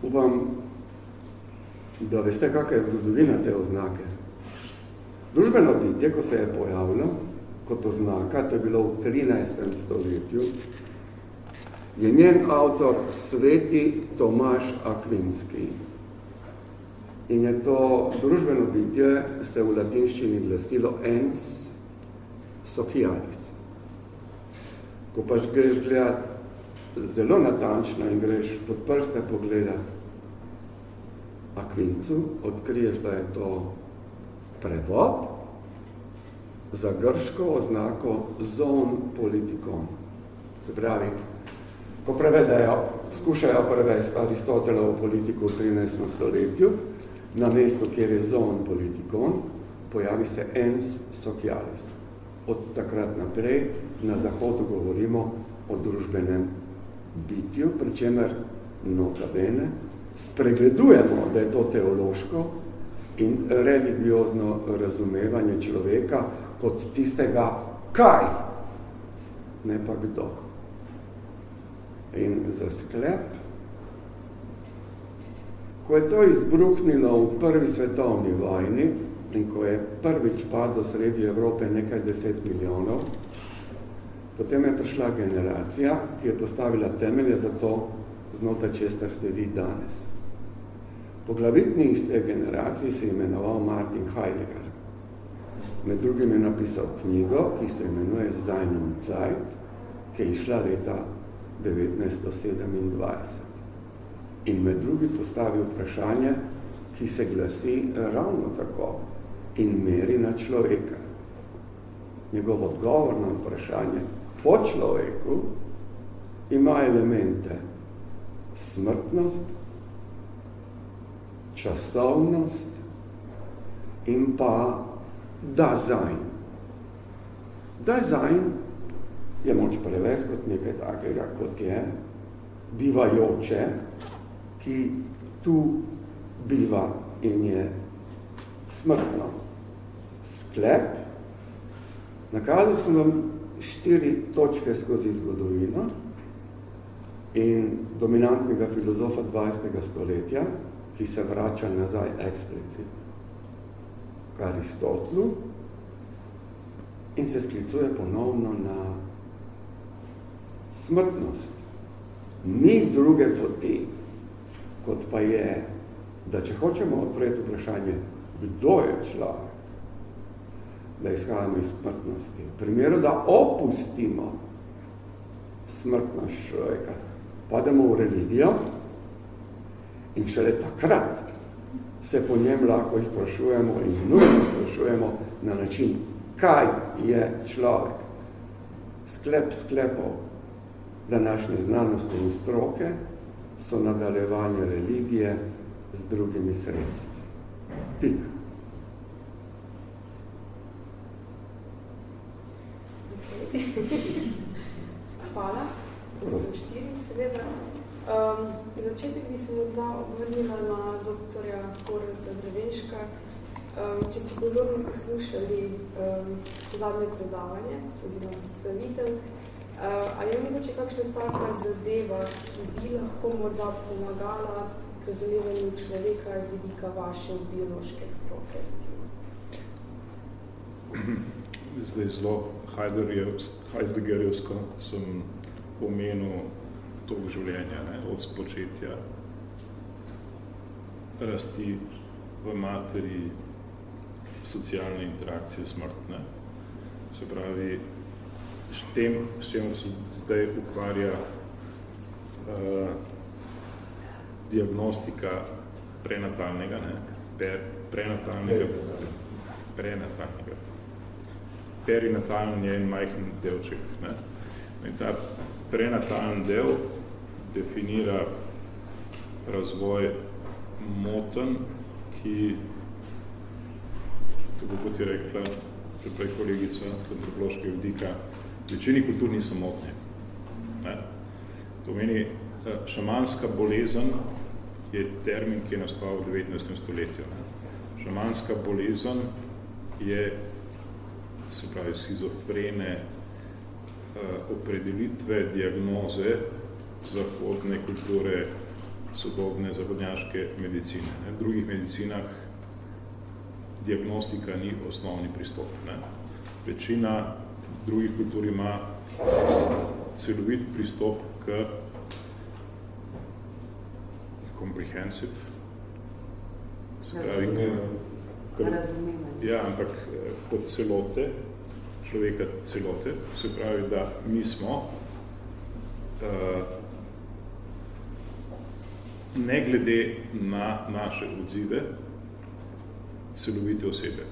Upam, da veste, kakva je zgodovina te oznake. Družbeno bitje, ko se je pojavilo kot oznaka, to je bilo v 13. stoletju, je njen avtor sveti Tomaž Akvinski. In je to družbeno bitje se v latinščini glasilo ens socialis. Ko pač greš gledati zelo natančno in greš pod prste pogledati Akvincu, odkriješ, da je to prevod za grško oznako zoon politikon. Se pravi, ko prevedajo, skušajo prevesti Aristotelovo politiko v 13. stoletju, na mestu, kjer je zoon politikon, pojavi se ens socialis. Od takrat naprej na Zahodu govorimo o družbenem bitju, pri čemer notabene spregledujemo, da je to teološko in religiozno razumevanje človeka kot tistega kaj, ne pa kdo. In za sklep, ko je to izbruhnilo v prvi svetovni vojni in ko je prvič padlo sredi Evrope nekaj 10 milijonov, Potem je prišla generacija, ki je postavila temelje za to, znotraj česar ste vi danes. Poglavitni iz te generacije se je imenoval Martin Heidegger. Med drugim je napisal knjigo, ki se imenuje Sein und Zeit, ki je išla leta 1927. In med drugim postavil vprašanje, ki se glasi ravno tako in meri na človeka. Njegov odgovor na vprašanje po človeku ima elemente smrtnost, časovnost in pa Dasein. Dasein je moč prevesti kot nekaj takega, kot je bivajoče, ki tu biva in je smrtno. Sklep. Nakazal sem vam 4 točke skozi zgodovino in dominantnega filozofa 20. stoletja, ki se vrača nazaj eksplicitno k Aristotelu in se sklicuje ponovno na smrtnost. Ni druge poti, kot pa je, da če hočemo odpreti vprašanje, kdo je človek, da izhajamo iz smrtnosti. V primeru, da opustimo smrtnost človeka, pademo v religijo in šele takrat se po njem lahko izprašujemo in nujno sprašujemo na način, kaj je človek. Sklep sklepov današnje znanosti in stroke so nadaljevanje religije z drugimi sredstvi. Pik. Hvala. Sem 4, seveda. Začetek bi se morda vrnila na doktorja Gorazda Drevenška. Če ste pozorno poslušali zadnje predavanje, oziroma predstavitev, ali je mogoče kakšna taka zadeva, ki bi lahko morda pomagala k razumevanju človeka z vidika vaše biološke stroke, recimo? Zdaj zelo Heideggerjevsko sem omenil tog življenja, ne, od spočetja, rasti v materi, socialne interakcije, smrtne. Se pravi, s tem se zdaj ukvarja diagnostika prenatalnega, perinatalni je en majhen delček. Ne? In ta prenatalni del definira razvoj motenj, ki, tako kot je rekla prej kolegica z antropološkega vidika, v večini kultur niso motnje. Ne? To meni, šamanska bolezen je termin, ki je nastal v 19. stoletju. Ne? Šamanska bolezen je, se pravi, schizofrene opredelitve, diagnoze zahodne kulture, sodobne zahodnjaške medicine. Ne? V drugih medicinah diagnostika ni osnovni pristop. Ne? Večina drugih kultur ima celovit pristop k comprehensive, se pravi, ja, ampak kot celote, človeka celote, se pravi, da mi smo ne glede na naše odzive celovite osebe.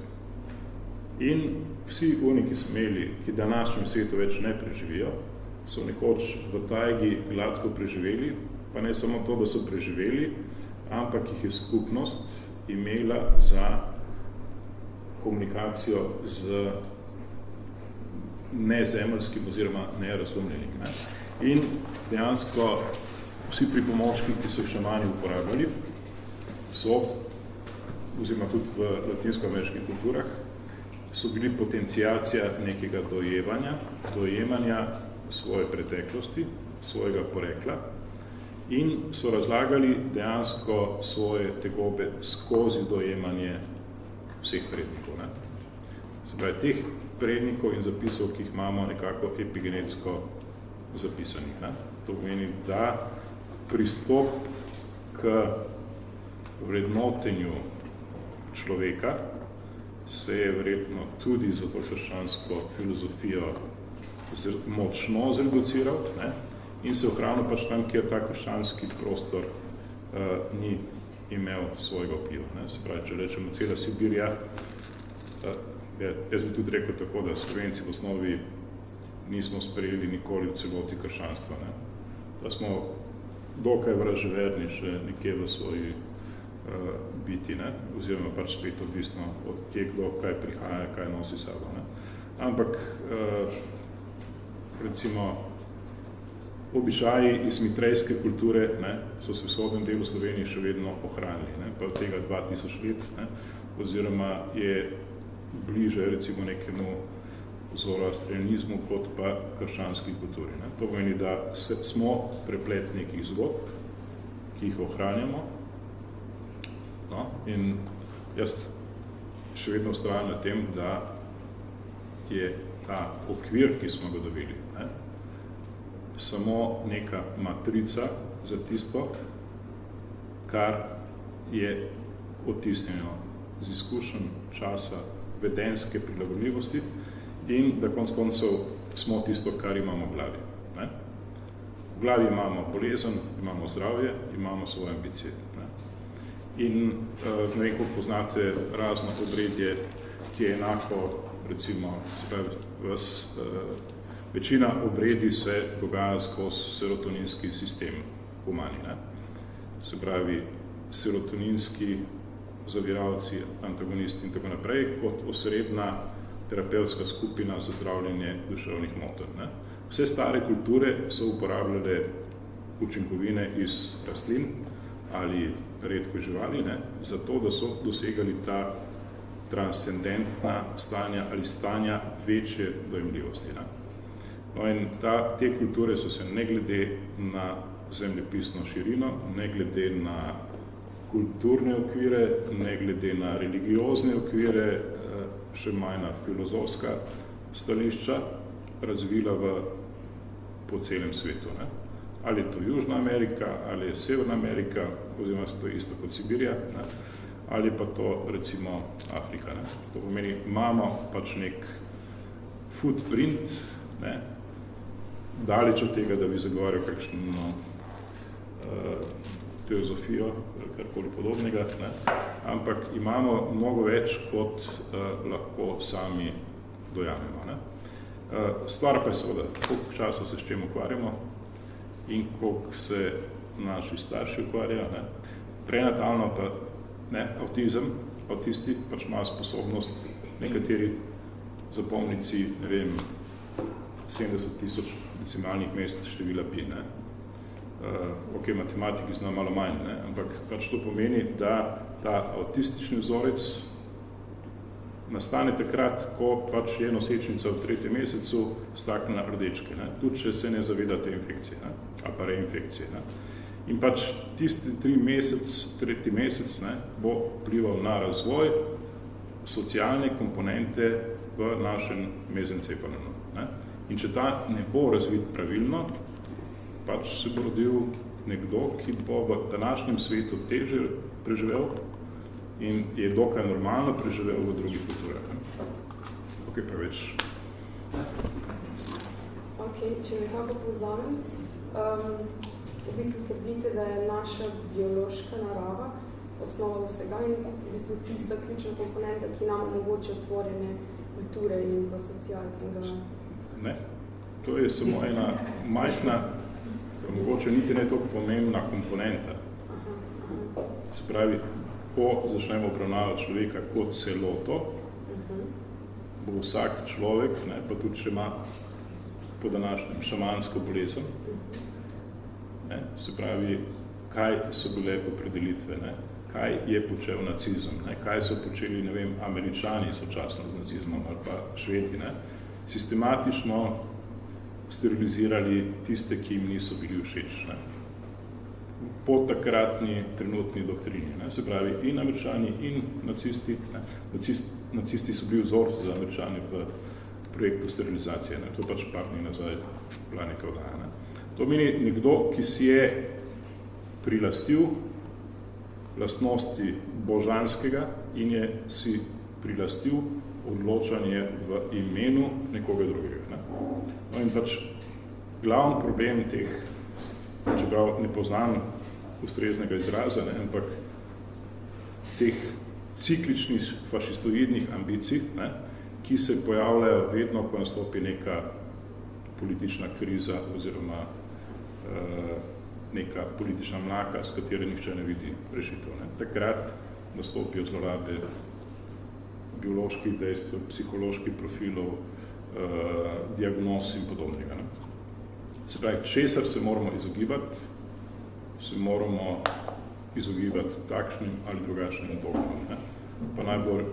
In vsi oni, ki so imeli, ki današnjem svetu več ne preživijo, so nekoč v tajgi gladko preživeli, pa ne samo to, da so preživeli, ampak jih je skupnost imela za komunikacijo z nezemeljskim oziroma nerazumljenim. Ne? In dejansko vsi pripomočki, ki so šamani uporabljali, so, oziroma tudi v latinsko-ameriških kulturah, so bili potenciacija nekega dojemanja svoje preteklosti, svojega porekla in so razlagali dejansko svoje tegobe skozi dojemanje vseh prednikov. Ne? Se pravi, teh prednikov in zapisov, ki jih imamo nekako epigenetsko zapisanih. Ne? To pomeni, da pristop k vrednotenju človeka se je verjetno tudi za to krščansko filozofijo močno zreduciral, ne? In se ohranil pač tam, kjer ta krščanski prostor ni imel svojega vpliva. Ne? Se pravi, če rečemo cela Sibirija, jaz bi tudi rekel tako, da Slovenci v osnovi nismo sprejeli nikoli v celoti krščanstva. Ne? Da smo dokaj vraževerni še nekje v svoji biti, ne? Oziroma pač spet odvisno od teh, kdo kaj prihaja, kaj nosi sabo. Ne? Ampak recimo običaji iz mitrejske kulture, ne, so se v vzhodnem delu Slovenije še vedno ohranili, ne, pa od tega 2000 let, ne, oziroma je bliže recimo nekemu zoroastrianizmu kot pa krščanski kulturi. Ne. To pomeni, da smo preplet nekih zgodb, ki jih ohranjamo, no, in jaz še vedno vztrajam na tem, da je ta okvir, ki smo ga dobili, ne, samo neka matrica za tisto, kar je odtisnjeno z izkušenj časa vedenske prilagodljivosti in da konec koncev smo tisto, kar imamo v glavi. Ne? V glavi imamo bolezen, imamo zdravje, imamo svoje ambicije. Ne? In ne vem, koliko poznate razno obredje, ki je enako, recimo, večina obredi se dogaja skozi serotoninski sistem humani. Ne? Se pravi, serotoninski zaviralci, antagonisti in tako naprej, kot osrednja terapevtska skupina za zdravljenje duševnih motenj. Ne? Vse stare kulture so uporabljale učinkovine iz rastlin ali redko živali, ne? Zato, da so dosegali ta transcendentna stanja ali stanja večje dojemljivosti. Ne? No in te kulture so se ne glede na zemljepisno širino, ne glede na kulturne okvire, ne glede na religiozne okvire, še manj na filozofska stališča, razvila po celem svetu. Ne? Ali je to Južna Amerika, ali je Severna Amerika, oziroma se to isto kot Sibirija, ne? Ali pa to recimo Afrika. Ne? To pomeni, imamo pač nek footprint, ne? Daleč od tega, da bi zagovarjal kakšno teozofijo ali karkoli podobnega, ne? Ampak imamo mnogo več, kot lahko sami dojamemo. Ne? Stvar pa je seveda, koliko časa se s čem ukvarjamo in koliko se naši starši ukvarjajo. Ne? Prenatalno pa ne, avtisti pač ima sposobnost nekateri zapomnici, ne vem, 70 000 decimalnih mest števila pi. Ne? Ok, matematiki zna malo manj, ne? Ampak pač to pomeni, da ta avtistični vzorec nastane takrat, ko pač je nosečnica v 3. mesecu staknjena rdečke, ne? Tudi če se ne zaveda te infekcije, ne? Ali pa reinfekcije. Ne? In pač tisti 3. mesec ne, bo vplival na razvoj socialne komponente v našem mezencefalonu. Ne? In če ta ne bo razvit pravilno, pač se bo rodil nekdo, ki bo v današnjem svetu teže preživel in je dokaj normalno preživel v drugih kulturah. Ok, preveč. Ok, če nekako povzamem, v bistvu trdite, da je naša biološka narava osnova vsega in v bistvu tista ključna komponenta, ki nam omogoča tvorjenje kulture in pa socialnega. Ne, to je samo ena majhna, mogoče niti ne toliko pomembna komponenta. Se pravi, ko začnemo obravnavati človeka kot celoto, bo vsak človek, ne, pa tudi če ima po današnjem šamansko bolezen, ne, se pravi, kaj so bile opredelitve, ne, kaj je počel nacizem, ne, kaj so počeli, ne vem, Američani sočasno z nacizmom ali pa Švedi, ne, sistematično sterilizirali tiste, ki jim niso bili všeč. Ne. Po takratni trenutni doktrini. Ne. Se pravi, in Američani, in nacisti. Ne. Nacisti so bili vzor za Američani v projektu sterilizacije. Ne. To pač par dni nazaj bila neka oddaja. Ne. To meni nekdo, ki si je prilastil lastnosti božanskega in je si prilastil odločanje v imenu nekoga drugega. Ne. No in pač glavni problem teh, čeprav ne poznam ustreznega izraza, ne, ampak teh cikličnih fašistoidnih ambicij, ne, ki se pojavljajo vedno, ko nastopi neka politična kriza oziroma neka politična mlaka, s katero nihče ne vidi rešitev. Ne. Takrat nastopijo zlorabe bioloških dejstev, psiholoških profilov, diagnoz in podobnega. Ne. Se pravi, česar se moramo izogibati? Se moramo izogibati takšnim ali drugačnim dogmam. Ne. Pa najbolj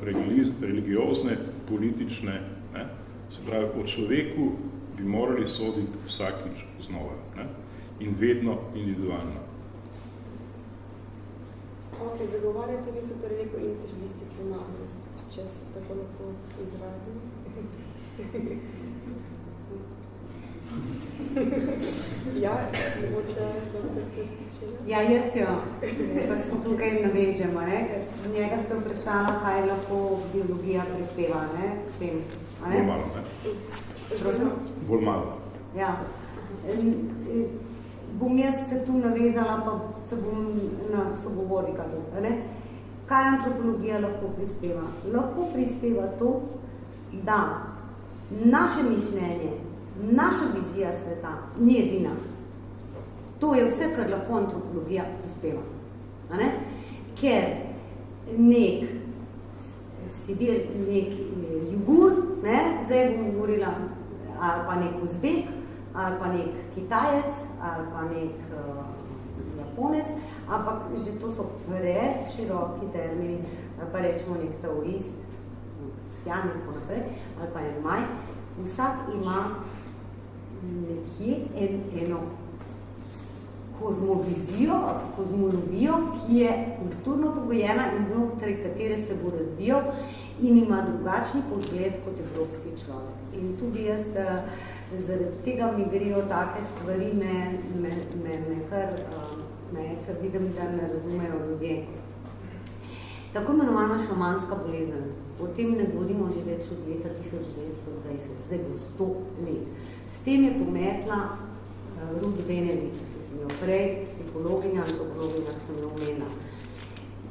religiozne, politične. Ne. Se pravi, o človeku bi morali soditi vsakič znova. Ne. In vedno individualno. Ok, zagovarjate vi so torej neko interdisciplinarnost, če se tako lahko izrazim. Ja, mogoče doktor Krtičeva. Ja, jaz jo, pa smo tukaj navežemo, ne? Njega ste vprašala, kaj lahko biologija prispeva, ne? K tem, a ne? Bolj malo, ne? Prosim? Bolj malo. Ja. Bom jaz se tu navezala, pa se bom na sogovornika tukaj, ne? Kaj antropologija lahko prispeva? Lahko prispeva to, da naše mišljenje, naša vizija sveta ni edina. To je vse, kar lahko antropologija prispeva. A ne? Ker nek Sibir, nek Jugur, ne? Zdaj bom govorila, ali pa nek Uzbek, ali pa nek Kitajec, ali pa nek Japonec, ampak že to so preširoki termini, pa rečemo nek taoist, kristjan in tako naprej, ali pa en maj. Vsak ima nekje eno kozmovizijo, kozmologijo, ki je kulturno pogojena in znotraj katere se bo razvijal in ima drugačni pogled kot evropski človek. In tudi jaz, da zaradi tega mi grejo take stvari, kar vidim, da ne razumejo ljudje. Tako imenovana šamanska bolezen, o tem ne govorimo že več od leta 1920, zdaj bo 100 let. S tem je pometla Ruth Benedict, ki sem jo prej, psihologinja, antropologinja, ki sem jo omenila.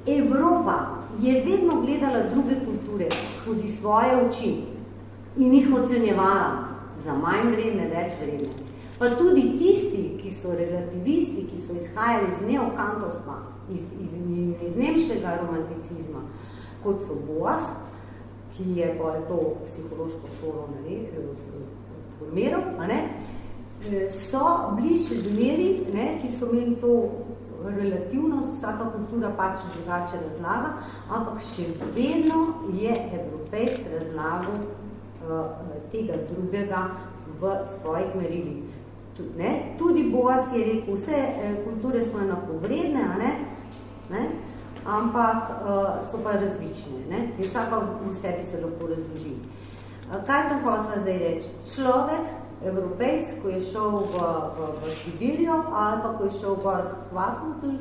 Evropa je vedno gledala druge kulture skozi svoje oči in jih ocenjevala za manj vredne, več vredne. Pa tudi tisti, ki so relativisti, ki so izhajali iz neokantovstva, iz nemškega romanticizma, kot so Boas, ki je bolj to psihološko šolo formiral, so bili še zmeri, ki so imeli to relativnost, vsaka kultura pač drugače razlaga, ampak še vedno je Evropejc razlagal tega drugega v svojih merilih. Tudi Boas, ki je rekel, vse kulture so enakovredne, ampak so pa različne. In vsaka v sebi se lahko razloži. Kaj sem hotela zdaj reči? Človek, Evropejc, ko je šel v Sibirijo ali pa ko je šel gor k Kvakuti,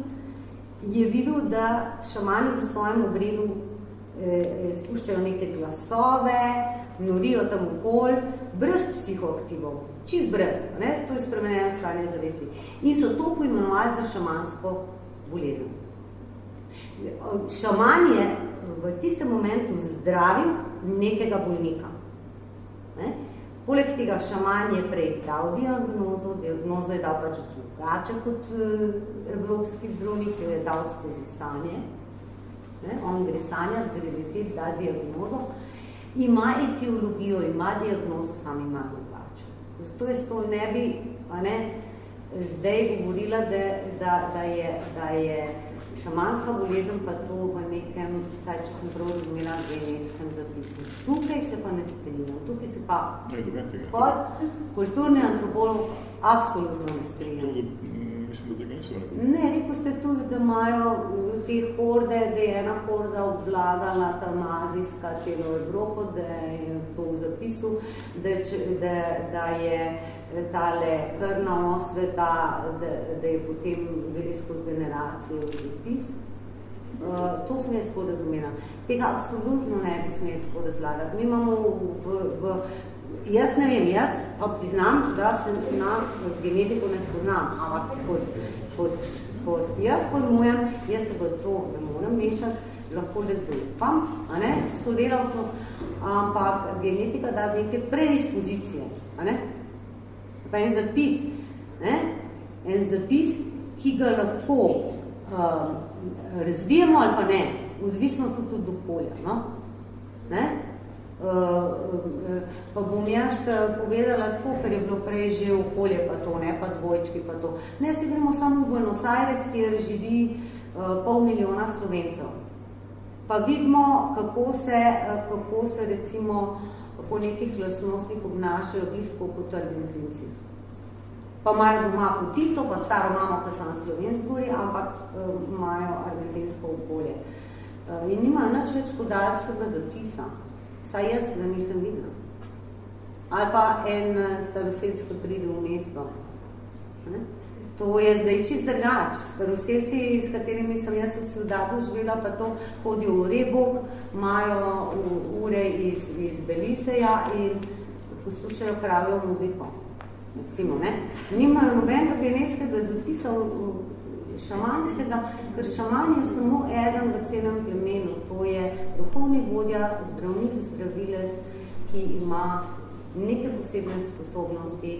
je videl, da šamani v svojem obredu spuščajo neke glasove, norijo tam okoli, brez psihoaktivov, čist brez, to je spremenjeno stanje zavesti. In so to poimenovali za šamansko bolezen. Šaman je v tistem momentu zdravil nekega bolnika. Poleg tega šaman je prej dal diagnozo je dal pač drugače kot evropski zdravnik, jo je dal skozi sanje. On gre sanjati, gre da diagnozo. Ima etiologijo, ima diagnozo, sam ima drugače. Zato jaz to ne bi zdaj govorila, da je šamanska bolezen pa to v nekem, če sem prav razumela, genetskem zapisu. Tukaj se pa ne strinjam. Tukaj se pa kot kulturni antropolog absolutno ne strinjam. Mislim, da tega nisem rekel. Ne, rekel ste tudi, da imajo te horde, da je ena horda obvladala tam azijska celo Evropo, da je to v zapisu, da je tale krna osveta, da je potem gre skozi generacije v zapis. To sem jaz tako razumela. Tega absolutno ne bi smeli tako razlagati. Mi imamo jaz ne vem, jaz pa priznam, da se na genetiko ne spoznam, ampak kot jaz pojmujem, jaz se v to ne morem mešati, lahko le zaupam, a ne, sodelavcu, ampak genetika da neke predispozicije, a ne, pa en zapis, ki ga lahko razvijamo ali pa ne, odvisno tudi od okolja, no? Ne? Pa bom jaz povedala tako, ker je bilo prej že okolje pa to, ne pa dvojčki pa to. Ne, se gremo samo v Buenos Aires, kjer živi 500 000 Slovencev. Pa vidimo, kako se recimo po nekih lastnostih obnašajo glih tako kot Argentinci. Pa imajo doma potico, pa staro mamo, ki so na slovenski gori, ampak imajo argentinsko okolje. In nimajo nič več podaljskega zapisa. Saj jaz ga nisem videla. Ali pa en staroselc, ki pride v mesto. Ne? To je zdaj čist drugač. Staroselci, s katerimi sem jaz v Ciudadu živela, pa to hodijo v Rebog, imajo ure iz Beliseja in poslušajo kravjo muziko. Recimo, ne? Nimajo nobenega genetskega zapisa šamanskega, ker šaman je samo eden v celem plemenu. To je duhovni vodja, zdravnik, zdravilec, ki ima neke posebne sposobnosti,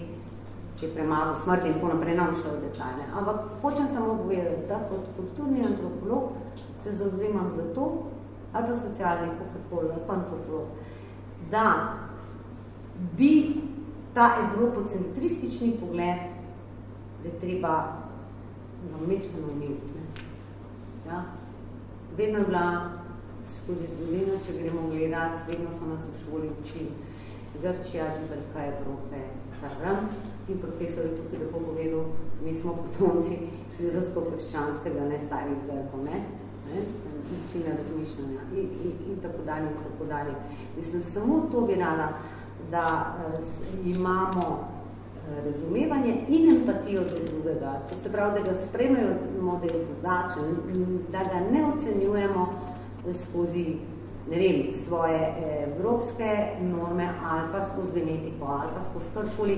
ki je premagal smrt in tako naprej, nam šlo v detajle. Ampak hočem samo povedati, da kot kulturni antropolog se zavzemam za to, ali pa socialni, ali pa antropolog, da bi ta evropocentristični pogled, da je treba namečkano imeti. Ja? Vedno je bila skozi zgodovino, če gremo gledati, vedno so nas v šoli učili Grčija, zibelka Evrope, Karam. In profesor je tukaj lepo povedal, mi smo potomci judovsko-krščanskega, ne starih Grkov, ne? Načina razmišljanja in tako dalje, in tako dalje. Mislim, samo to bi rada, da imamo razumevanje in empatijo do drugega. To se pravi, da ga spremljajo model drugačen, da ga ne ocenjujemo skozi, ne vem, svoje evropske norme ali pa skozi genetiko ali pa skozi karkoli,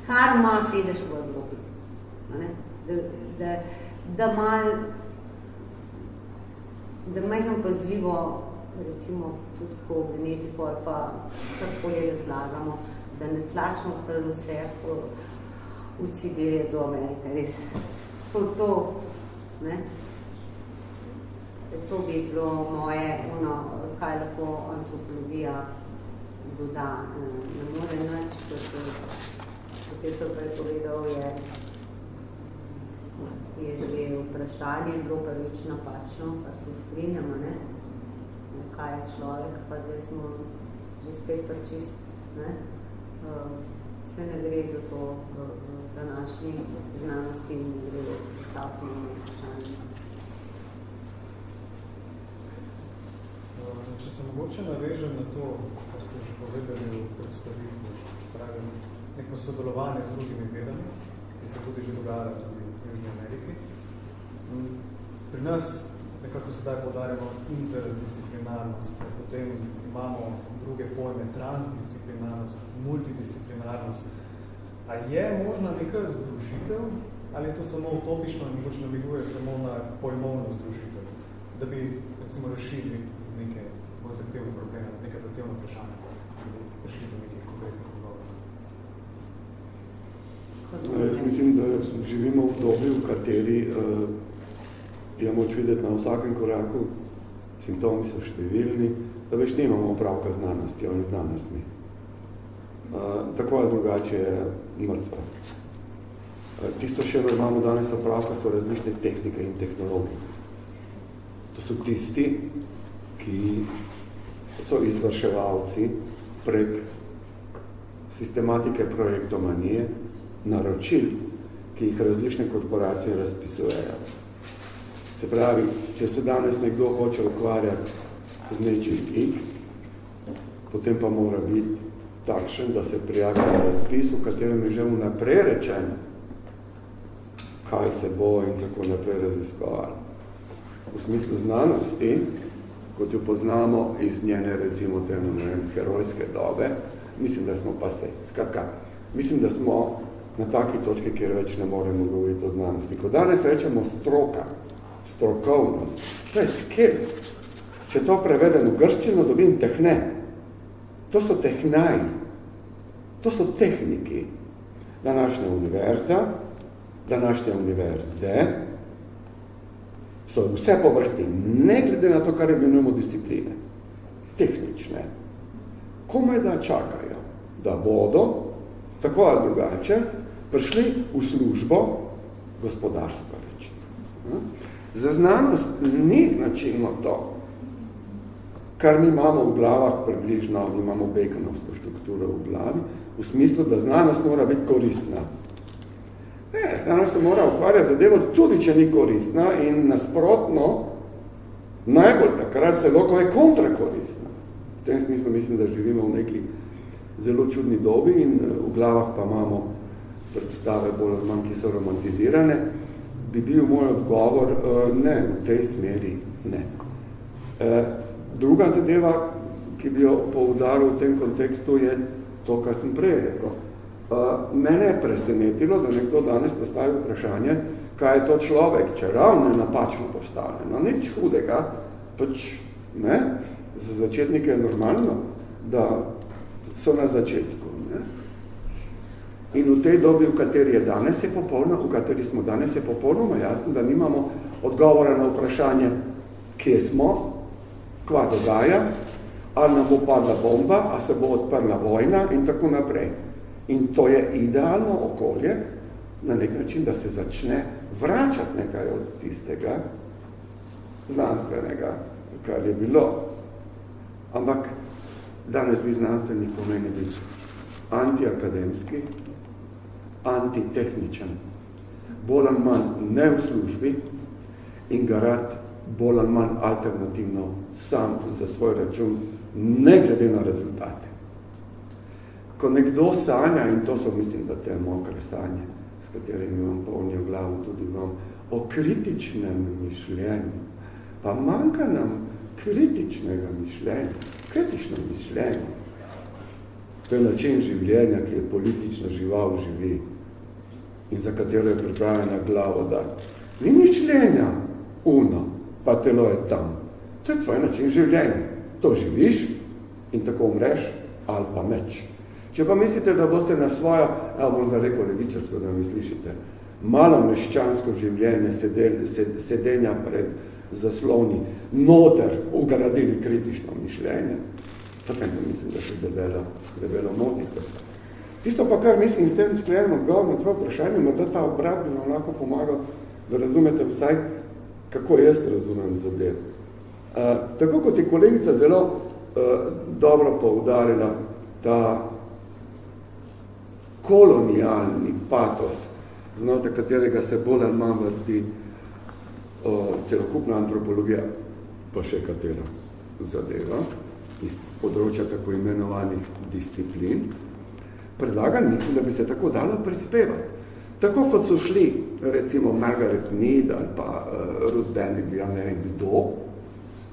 kar ima sedež v Evropi. Da majhno pazljivo, recimo tudi ko genetiko ali pa karkoli razlagamo, da ne tlačimo kar vse od Sibirije do Amerike. Res. To, ne? To bi bilo moje, kaj lahko antropologija doda. Ne more nič, kot profesor pa je povedal, je že vprašanje, bilo prvič napačno, pa se strinjamo, ne? Kaj je človek, pa zdaj smo že spet čist, ne? Se ne gre za to v današnji znanosti in ne gre več za ta osnovno vprašanje. Če se mogoče navežem na to, kar ste že povedali v predstavitvi, spravim neko sodelovanje z drugimi vedami, ki se tudi že dogajalo tudi v Južni Ameriki. Pri nas nekako sedaj poudarjamo interdisciplinarnost, potem imamo druge pojme, transdisciplinarnost, multidisciplinarnost. A je možna neka združitev, ali je to samo utopično in mogoče namiguje samo na pojmovno združitev, da bi recimo rešili neke bolj zahtevne probleme, neke zahtevne vprašanje, da bi prišli do nekih konkretnih odgovorov? Jaz mislim, da živimo v dobi, v kateri je moč videti na vsakem koraku, simptomi so številni, da več nimamo opravka znanostjo in znanostmi. Tako ali drugače je mrtva. Tisto še imamo danes opravka so različne tehnike in tehnologije. To so tisti, ki so izvrševalci prek sistematike projektomanije, naročil ki jih različne korporacije razpisujejo. Se pravi, če se danes nekdo hoče ukvarjati z nečim X, potem pa mora biti takšen, da se prijavi na razpis, v katerem je že vnaprej rečeno, kaj se bo in tako naprej raziskovalo. V smislu znanosti, kot jo poznamo iz njene, recimo, herojske dobe, mislim, da smo pa se. Skratka, mislim, da smo na taki točki, kjer več ne moremo govoriti o znanosti. Ko danes rečemo stroka, strokovnost, to je skill. Če to prevedem v grščino, dobim tehne. To so tehnaji, to so tehniki. Današnja univerza, današnje univerze so vse po vrsti, ne glede na to, kar imenujemo discipline, tehnične. Komaj da čakajo, da bodo, tako ali drugače, prišli v službo gospodarstva, rečemo. Za znanost ni značilno to, kar mi imamo v glavah približno, imamo Baconovsko strukturo v glavi, v smislu, da znanost mora biti koristna. Ne, znanost se mora ukvarjati zadevo tudi, če ni koristna in nasprotno, najbolj takrat celo, ko je kontrakoristna. V tem smislu mislim, da živimo v neki zelo čudni dobi in v glavah pa imamo predstave bolj od manj, ki so romantizirane. Bi bil moj odgovor, ne, v tej smeri ne. Druga zadeva, ki bi jo poudaril v tem kontekstu, je to, kar sem prej rekel. Mene je presenetilo, da nekdo danes postavi vprašanje, kaj je to človek, če ravno je napačno postavljeno. Nič hudega, pač, ne, za začetnike je normalno, da so na začetku. Ne? In v tej dobi, v kateri je danes, v kateri smo danes, je popolnoma jasno, da nimamo odgovora na vprašanje, kje smo, kva dogaja, ali nam bo padla bomba, ali se bo odprla vojna in tako naprej. In to je idealno okolje, na nek način, da se začne vračati nekaj od tistega znanstvenega, kar je bilo. Ampak danes bi znanstvenik pomeni biti antiakademski, antitehničen, bolj ali manj ne v službi in ga rad bolj ali manj alternativno sam za svoj račun, ne glede na rezultate. Ko nekdo sanja, in to so, mislim, da te mokre sanje, s katerimi vam polnijo glavo tudi vam, o kritičnem mišljenju, pa manjka nam kritičnega mišljenja, kritično mišljenje. To je način življenja, ki je politično žival živi in za katero je pripravljena glavo, da ni mišljenja uno, pa telo je tam. To je tvoj način življenja. To živiš in tako umreš ali pa meč. Če pa mislite, da boste na svojo, bom zdaj rekel levičarsko, da mi slišite, malo meščansko življenje sedenja pred zasloni, noter ugradili kritično mišljenje, potem pa mislim, da se debelo motite. Tisto pa, kar mislim, s tem sklenem odgovor na tvoje vprašanje, da ta obrat bi vam lahko pomagal, da razumete vsaj, kako jaz razumem zadev. Tako kot je kolegica zelo dobro poudarila ta kolonialni patos, znotraj katerega se bolj ali manj vrti celokupna antropologija, pa še katera zadeva, iz področja tako imenovanih disciplin, predlagam, mislim, da bi se tako dalo prispevati. Tako kot so šli, recimo Margaret Mead ali pa Ruth Benedict, ne vem kdo,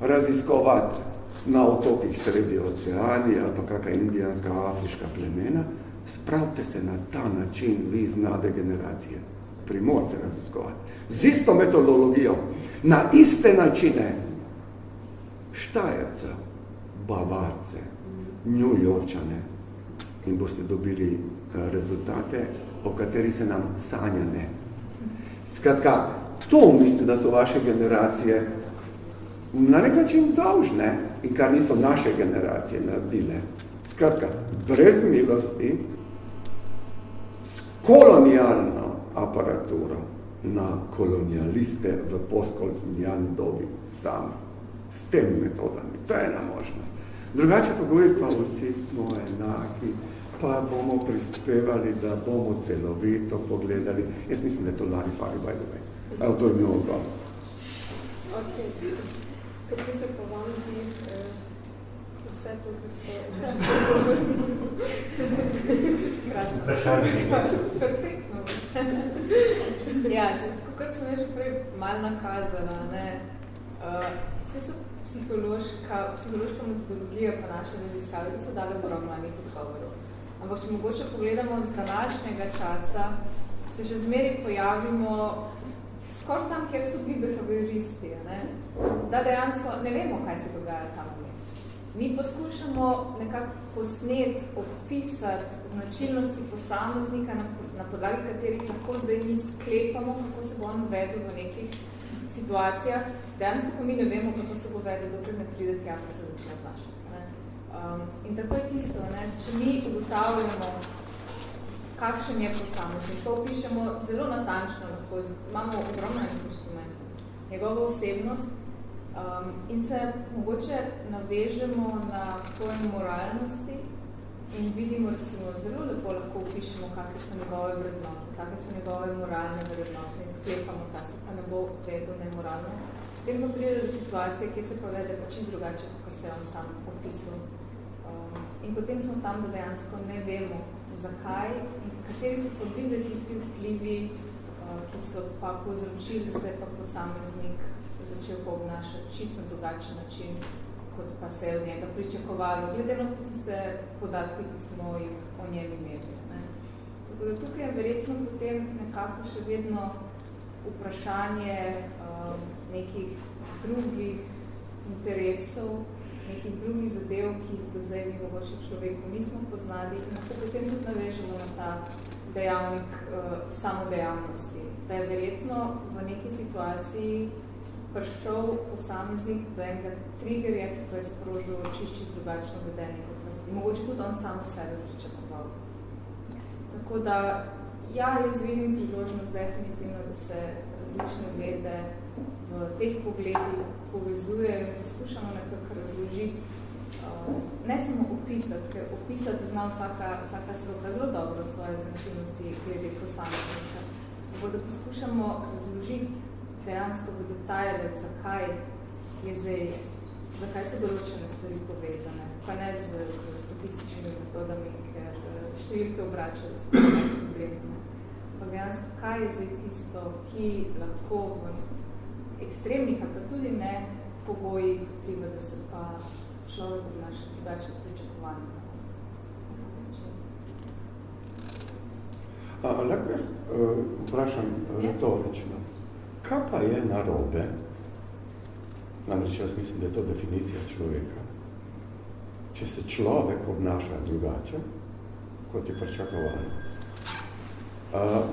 raziskovati na otokih sredi oceani ali pa kakšna indijanska, afriška plemena, spravite se na ta način vi iz mlade generacije, primorce raziskovati. Z isto metodologijo, na iste načine, Štajerca, Bavarce, New Yorkčane in boste dobili rezultate, o kateri se nam sanja ne. Skratka, to mislim, da so vaše generacije na nek način dolžne in kar niso naše generacije naredile. Skratka, brez milosti, s kolonialno aparaturo na kolonialiste v postkolonialni dobi sami. S temi metodami. To je ena možnost. Drugače pa govoriti, pa vsi smo enaki, pa bomo prispevali, da bomo celovito pogledali. Jaz mislim, da je to Larry Fari, by the way. Evo, to je bil odgovor. Ok. Kako se pa vam zdi vse to, kar so Krasno. Vprašanje. Perfektno. Ja, kot sem že prej malo nakazala, vse so psihološka metodologija pa naše raziskave, so dali ogromno odgovorov. Ampak če mogoče pogledamo z današnjega časa, se še zmeraj pojavimo skoraj tam, kjer so bili behavioristi, da dejansko ne vemo, kaj se dogaja tam vmes. Mi poskušamo nekako posnet, opisati značilnosti posameznika, na podlagi katerih lahko zdaj mi sklepamo, kako se bo on vedel v nekih situacijah. Dejansko pa mi ne vemo, kako se bo vedel, dokler ne pride tja, ko se začne obnašati. In tako je tisto, če mi ugotavljamo, kakšen je posameznik, pa opišemo zelo natančno, lahko imamo ogromno instrumentov, njegovo osebnost in se mogoče navežemo na pojem moralnosti in vidimo, recimo, zelo lepo lahko opišemo, kakve so njegove vrednote, kakve so njegove moralne vrednote in sklepamo, ta se pa ne bo vedel nemoralno. Potem pa pride do situacije, kjer se pa vede pa čist drugače, kot se je on sam opisal. In potem smo tam, da dejansko ne vemo, zakaj in kateri so pa blize tisti vplivi, ki so pa povzročili, da se je pa posameznik začel pa obnašati čisto drugačen način, kot pa se je od njega pričakovalo. Glede na vse tiste podatke, ki smo jih o njem imeli. Tako da tukaj je verjetno potem nekako še vedno vprašanje nekih drugih interesov, nekih drugih zadev, ki jih do zdaj mi mogoče človeku nismo poznali in lahko potem tudi navežemo na ta dejavnik samodejavnosti. Da je verjetno v neki situaciji prišel posameznik do enega triggerja, ki pa je sprožil čisto drugačno vedenje, kot pa si mogoče tudi on sam od sebe pričakoval. Tako da, ja, jaz vidim priložnost definitivno, da se različne vede v teh pogledih povezujejo in poskušamo nekako razložiti, ne samo opisati, ker opisati zna vsaka stroka zelo dobro svoje značilnosti glede posameznika. Da poskušamo razložiti dejansko v detajle, zakaj so določene stvari povezane, pa ne z statističnimi metodami, ker številke obračajo z problemom. Pa dejansko, kaj je zdaj tisto, ki lahko v ekstremnih, ali pa tudi ne pogojih vpliva, da se pa človek obnaša drugače pričakovanje. Lahko jaz vprašam retorično. Kaj pa je narobe? Namreč jaz mislim, da je to definicija človeka. Če se človek obnaša drugače, kot je pričakovano.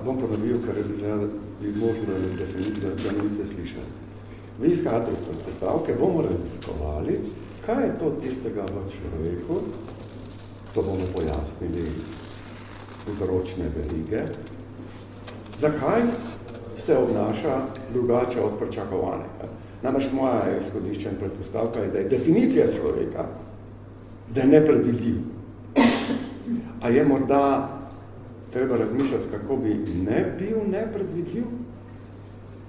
Bom ponovil, ker bi možno definicijo, da niste slišali. Vi izhajate iz predpostavke, bomo raziskovali, kaj je to tistega v človeku, to bomo pojasnili vzročne verige, zakaj se obnaša drugače od pričakovanega. Namreč moja izhodišča in predpostavka je, da je definicija človeka, da je nepredvidljiv. A je morda treba razmišljati, kako bi ne bil nepredvidljiv?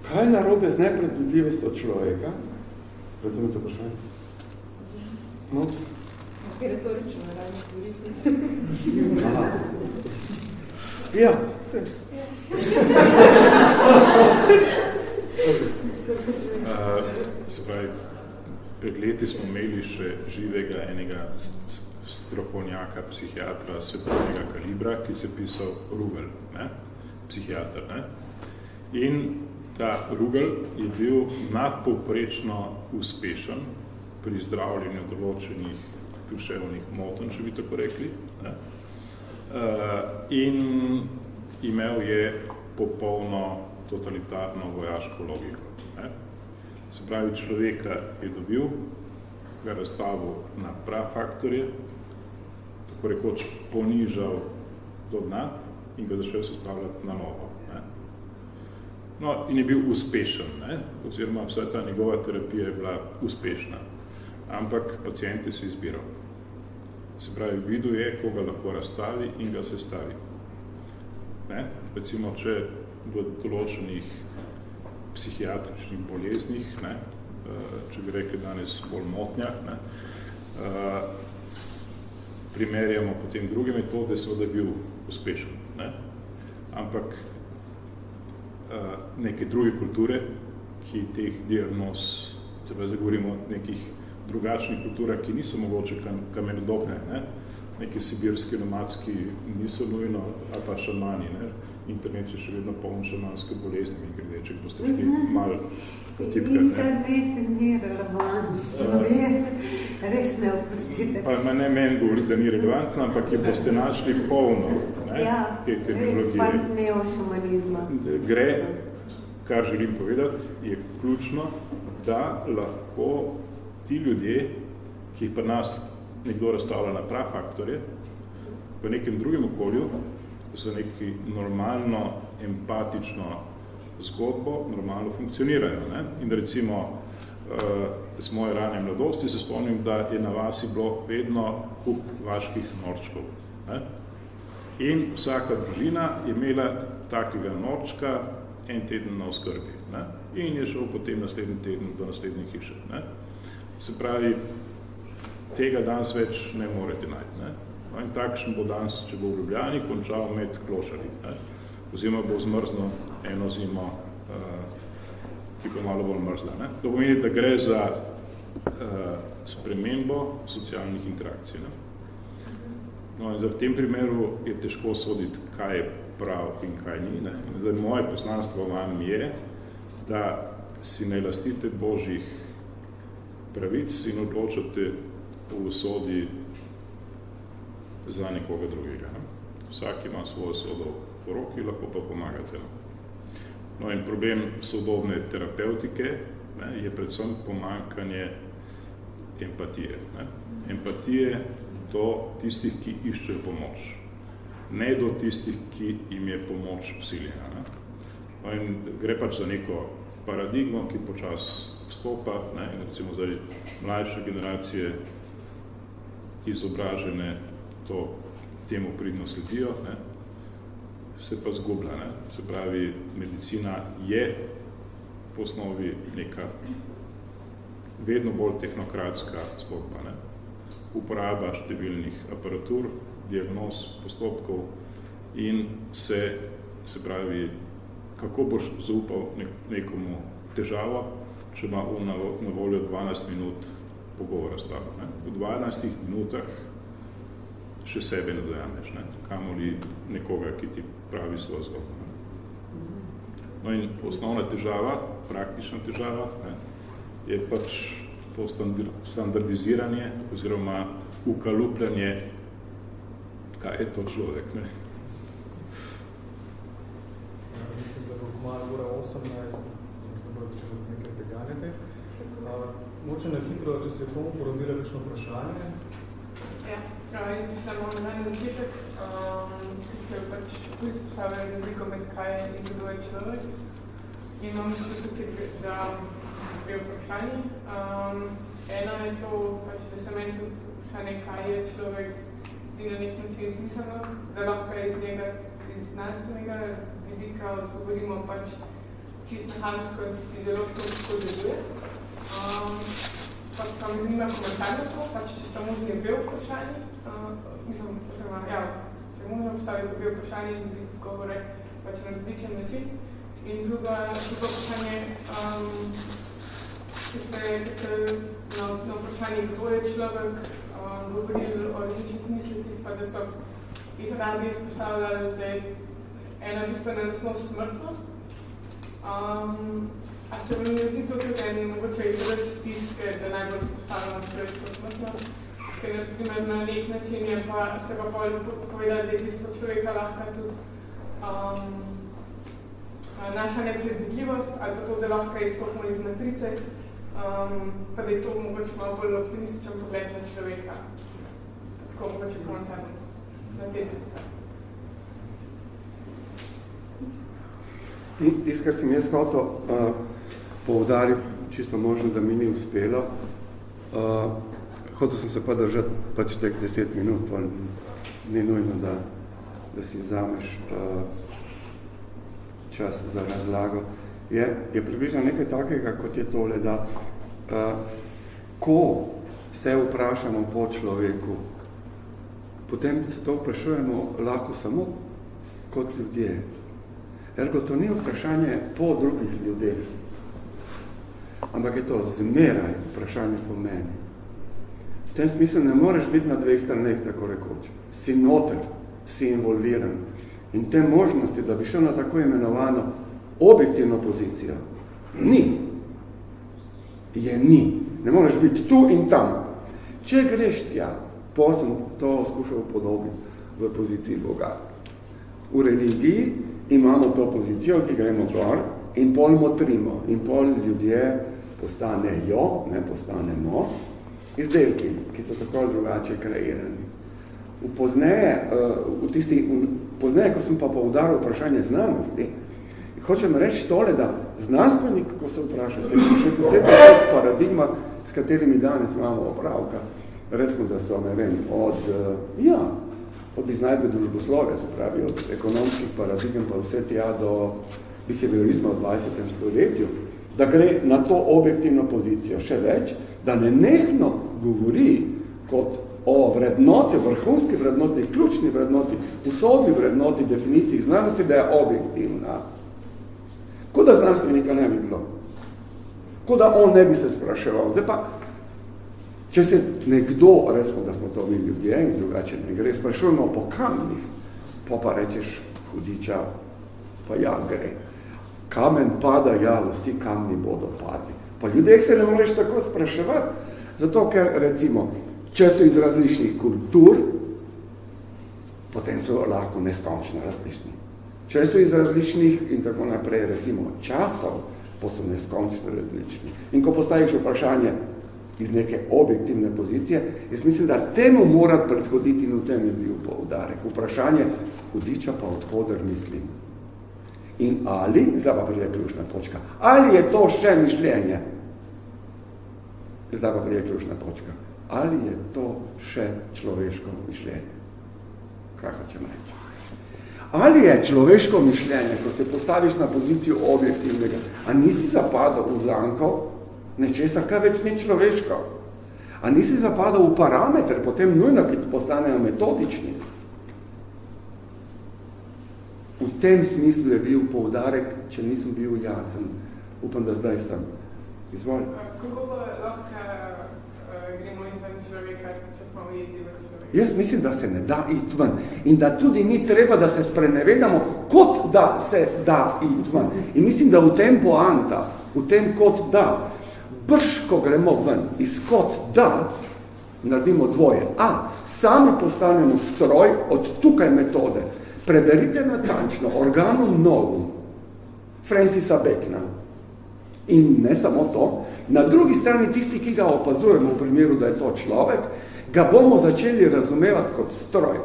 Kaj je narobe z nepredvidljivostjo človeka? Razumete vprašanje? No? Retorično, naravno zvoriti. Aha. Ja, vse. Se pravi, pred leti smo imeli še živega enega strokovnjaka, psihiatra svetovnega kalibra, ki se pisal Rugel, psihiater. In ta Rugel je bil nadpovprečno uspešen pri zdravljenju določenih duševnih motenj, če bi tako rekli. In imel je popolno totalitarno vojaško logiko. Se pravi, človeka je dobil, ga razstavil na prafaktorje, tako rekoč ponižal do dna in ga začel sestavljati na novo. No, in je bil uspešen, oziroma vsa ta njegova terapija je bila uspešna, ampak pacienti so izbiral. Se pravi, videl je, koga lahko razstavi in ga sestavi. Ne? Recimo, če v določenih psihiatričnih boleznih, ne? Če bi rekli danes bolj motnjah, ne? Primerjamo potem druge metode, seveda je bil uspešen. Ne? Ampak neke druge kulture, ki teh diagnoz, se pa zdaj govorimo o nekih drugačnih kulturah, ki niso mogoče kamenodobne, ne? Neki sibirski, nomadski niso nujno, a pa šamani. Ne? Internet je še vedno poln šamanske bolezni, če boste šli malo potipkati. Internet ni relevantno, res ne opustite. Pa ne meni govoriti, da ni relevantno, ampak je boste našli polno, ne? Te terminologije. Pa neošamanizma. Gre, kar želim povedati, je ključno, da lahko ti ljudje, ki jih pri nas nekdo razstavlja na prav faktorje, v nekem drugem okolju, za neki normalno, empatično zgodbo, normalno funkcionirajo. Ne? In recimo, z moje rane mladosti se spomnim, da je na vasi bilo vedno kup vaških norčkov. Ne? In vsaka družina je imela takega norčka en teden na oskrbi. Ne? In je šel potem naslednji teden do naslednje hiše. Ne? Se pravi, tega danes več ne morete najti. Ne? No, in takšen bo danes, če bo v Ljubljani, končal med klošarji. Oziroma bo zmrzno eno zimo, ki bo malo bolj mrzla. Ne? To pomeni, da gre za spremembo socialnih interakcij. Ne? No, in v tem primeru je težko soditi, kaj je prav in kaj ni. Ne? In zdaj, moje poslanstvo vam je, da si ne lastite božjih pravic in odločate v usodi za nekoga drugega. Ne? Vsak ima svojo sodo v roki, lahko pa pomagate. No in problem sodobne terapeutike, ne, je predvsem pomanjkanje empatije. Ne? Empatije do tistih, ki iščejo pomoč. Ne do tistih, ki jim je pomoč vsiljena. Ne? No in gre pač za neko paradigmo, ki počas vstopa, ne, in recimo zdaj mlajše generacije izobražene temu pridno sledijo, ne, se pa zgublja. Ne. Se pravi, medicina je po osnovi neka vedno bolj tehnokratska zgodba. Ne. Uporaba številnih aparatur, diagnoz, postopkov in se pravi, kako boš zaupal nekomu težavo, če ima na voljo 12 minut pogovora s tabo. Ne. V 12 minutah še sebe ne dojameš, ne? Kamoli nekoga, ki ti pravi svojo zgodbo. Ne? No in osnovna težava, praktična težava, ne, je pač to standardiziranje oziroma ukalupljanje, kaj je to človek. Ne? Mislim, da bo malo ura 18, mislim, da bo začelo nekaj preganjati. Moče na hitro, če se je komu porodila kakšno vprašanje? Ja, jaz bi šla malo na začetek, ki ste pač izpostavili razliko med kaj in kdo je človek. In imam še tukaj, da dve vprašanji. Eno je to, pač, da se meni tudi vprašanje, kaj je človek, zdi na nek način smiselno, da lahko iz njega, iz znanstvenega vidika odgovorimo pač čisto mehansko in fiziološko, kako deluje. Pa me zanima komentar na to, pač če sta možni obe vprašanji, če je možno postaviti obe vprašanji in biti odgovore pač na različen način. In drugo vprašanje, ki ste na vprašanji, kdo je človek, govorili o različnih mislicih, pa da so jih radi izpostavljali, da je ena bistvena lastnost smrtnost. A se vam ne zdi to tudi en mogoče izraz stiske, da najbolj spostavljamo človeško smrtnost? Ker na nek način je pa, ste pa povedali, da je bistvo človeka lahko tudi naša nepredvidljivost ali pa to, da lahko izstopimo iz matrice, pa da je to mogoče malo bolj optimističen pogled na človeka. Tako mogoče komentar na te predstave. Tisto, kar sem jaz hotel poudariti, čisto možno, da mi ni uspelo. hotel sem se pa držati pač tek 10 minut, pa ni nujno, da si vzameš čas za razlago. Je približno nekaj takega, kot je tole, da ko se vprašamo po človeku, potem se to vprašujemo lahko samo kot ljudje. Ergo, to ni vprašanje po drugih ljudeh, ampak je to zmeraj vprašanje po meni. V tem smislu ne moreš biti na dveh straneh, tako rekoč. Si noter, si involviran. In te možnosti, da bi šel na tako imenovano objektivno pozicijo, ni. Je ni. Ne moreš biti tu in tam. Če greš tja, sem to skušal podobiti v poziciji Boga. V religiji imamo to pozicijo, ki gremo gor in pol motrimo. In pol ljudje postanejo, ne postanemo, izdelki, ki so tako ali drugače kreirani. Pozneje, ko sem pa poudaril vprašanje znanosti, hočem reči tole, da znanstvenik, ko se vpraša, se še posebej v paradigmah, s katerimi danes imamo opravka, recimo, da so, ne vem, od iznajdbe družboslovja, se pravi, od ekonomskih paradigem pa vse tja do behaviorizma v 20. stoletju, da gre na to objektivno pozicijo. Še več, da nenehno govori kot o vrednoti, vrhunski vrednoti, ključni vrednoti, usodni vrednoti definiciji znanosti, da je objektivna. Ko da znanstvenika ne bi bilo. Ko da on ne bi se spraševal. Zdaj pa, če se nekdo, recimo, da smo to mi ljudje in drugače ne gre, sprašujemo po kamnih, pa rečeš hudiča, pa ja gre. Kamen pada, ja, vsi kamni bodo padli. Pa ljudje se ne moreš tako spraševati, zato ker, recimo, če so iz različnih kultur, potem so lahko neskončno različni. Če so iz različnih in tako naprej, recimo, časov, pa so neskončno različni. In ko postaviš vprašanje iz neke objektivne pozicije, jaz mislim, da temu mora predhoditi in v tem je bil poudarek. Vprašanje hudiča pa odpoder mislim. In ali, zdaj pa pride ključna točka, ali je to še mišljenje? Zdaj pa pride ključna točka. Ali je to še človeško mišljenje? Kaj hočem reči? Ali je človeško mišljenje, ko se postaviš na pozicijo objektivnega, a nisi zapadal v zankov nečesa, kaj več ni človeško? A nisi zapadal v parametre, potem nujno, ki postanejo metodični? V tem smislu je bil poudarek, če nisem bil jasen. Upam, da zdaj sem. Izvolj. Kako pa lahko gremo izven človeka, če smo ujeti v človeka? Jaz mislim, da se ne da iti ven. In da tudi ni treba, da se sprenevedamo, kot da se da iti ven. In mislim, da v tem poanta, v tem kot da, brž, ko gremo ven, iz kot da, naredimo dvoje. Sami postanemo stroj, od tukaj metode. Preberite natančno Organum Novum Francisa Bacona. In ne samo to, na drugi strani tisti, ki ga opazujemo v primeru, da je to človek, ga bomo začeli razumevati kot stroj.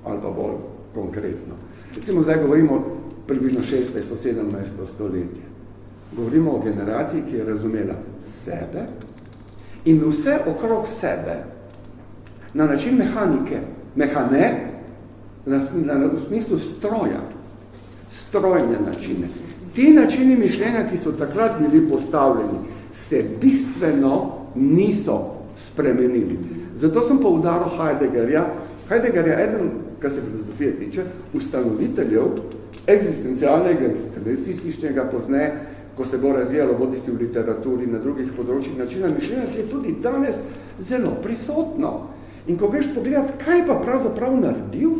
Ali pa bolj konkretno. Recimo zdaj govorimo približno 16-17 stoletje. Govorimo o generaciji, ki je razumela sebe in vse okrog sebe na način mehanike. Mehane, v smislu stroja, strojne načine. Ti načini mišljenja, ki so takrat bili postavljeni, se bistveno niso spremenili. Zato sem poudaril Heideggerja. Heidegger je eden, kar se filozofije tiče, ustanoviteljev egzistencialnega, egzistencialističnega pozneje, ko se bo razvijalo bodisi v literaturi na drugih področjih načina mišljenja, ki je tudi danes zelo prisotno. In ko greš pogledati, kaj pa pravzaprav naredil,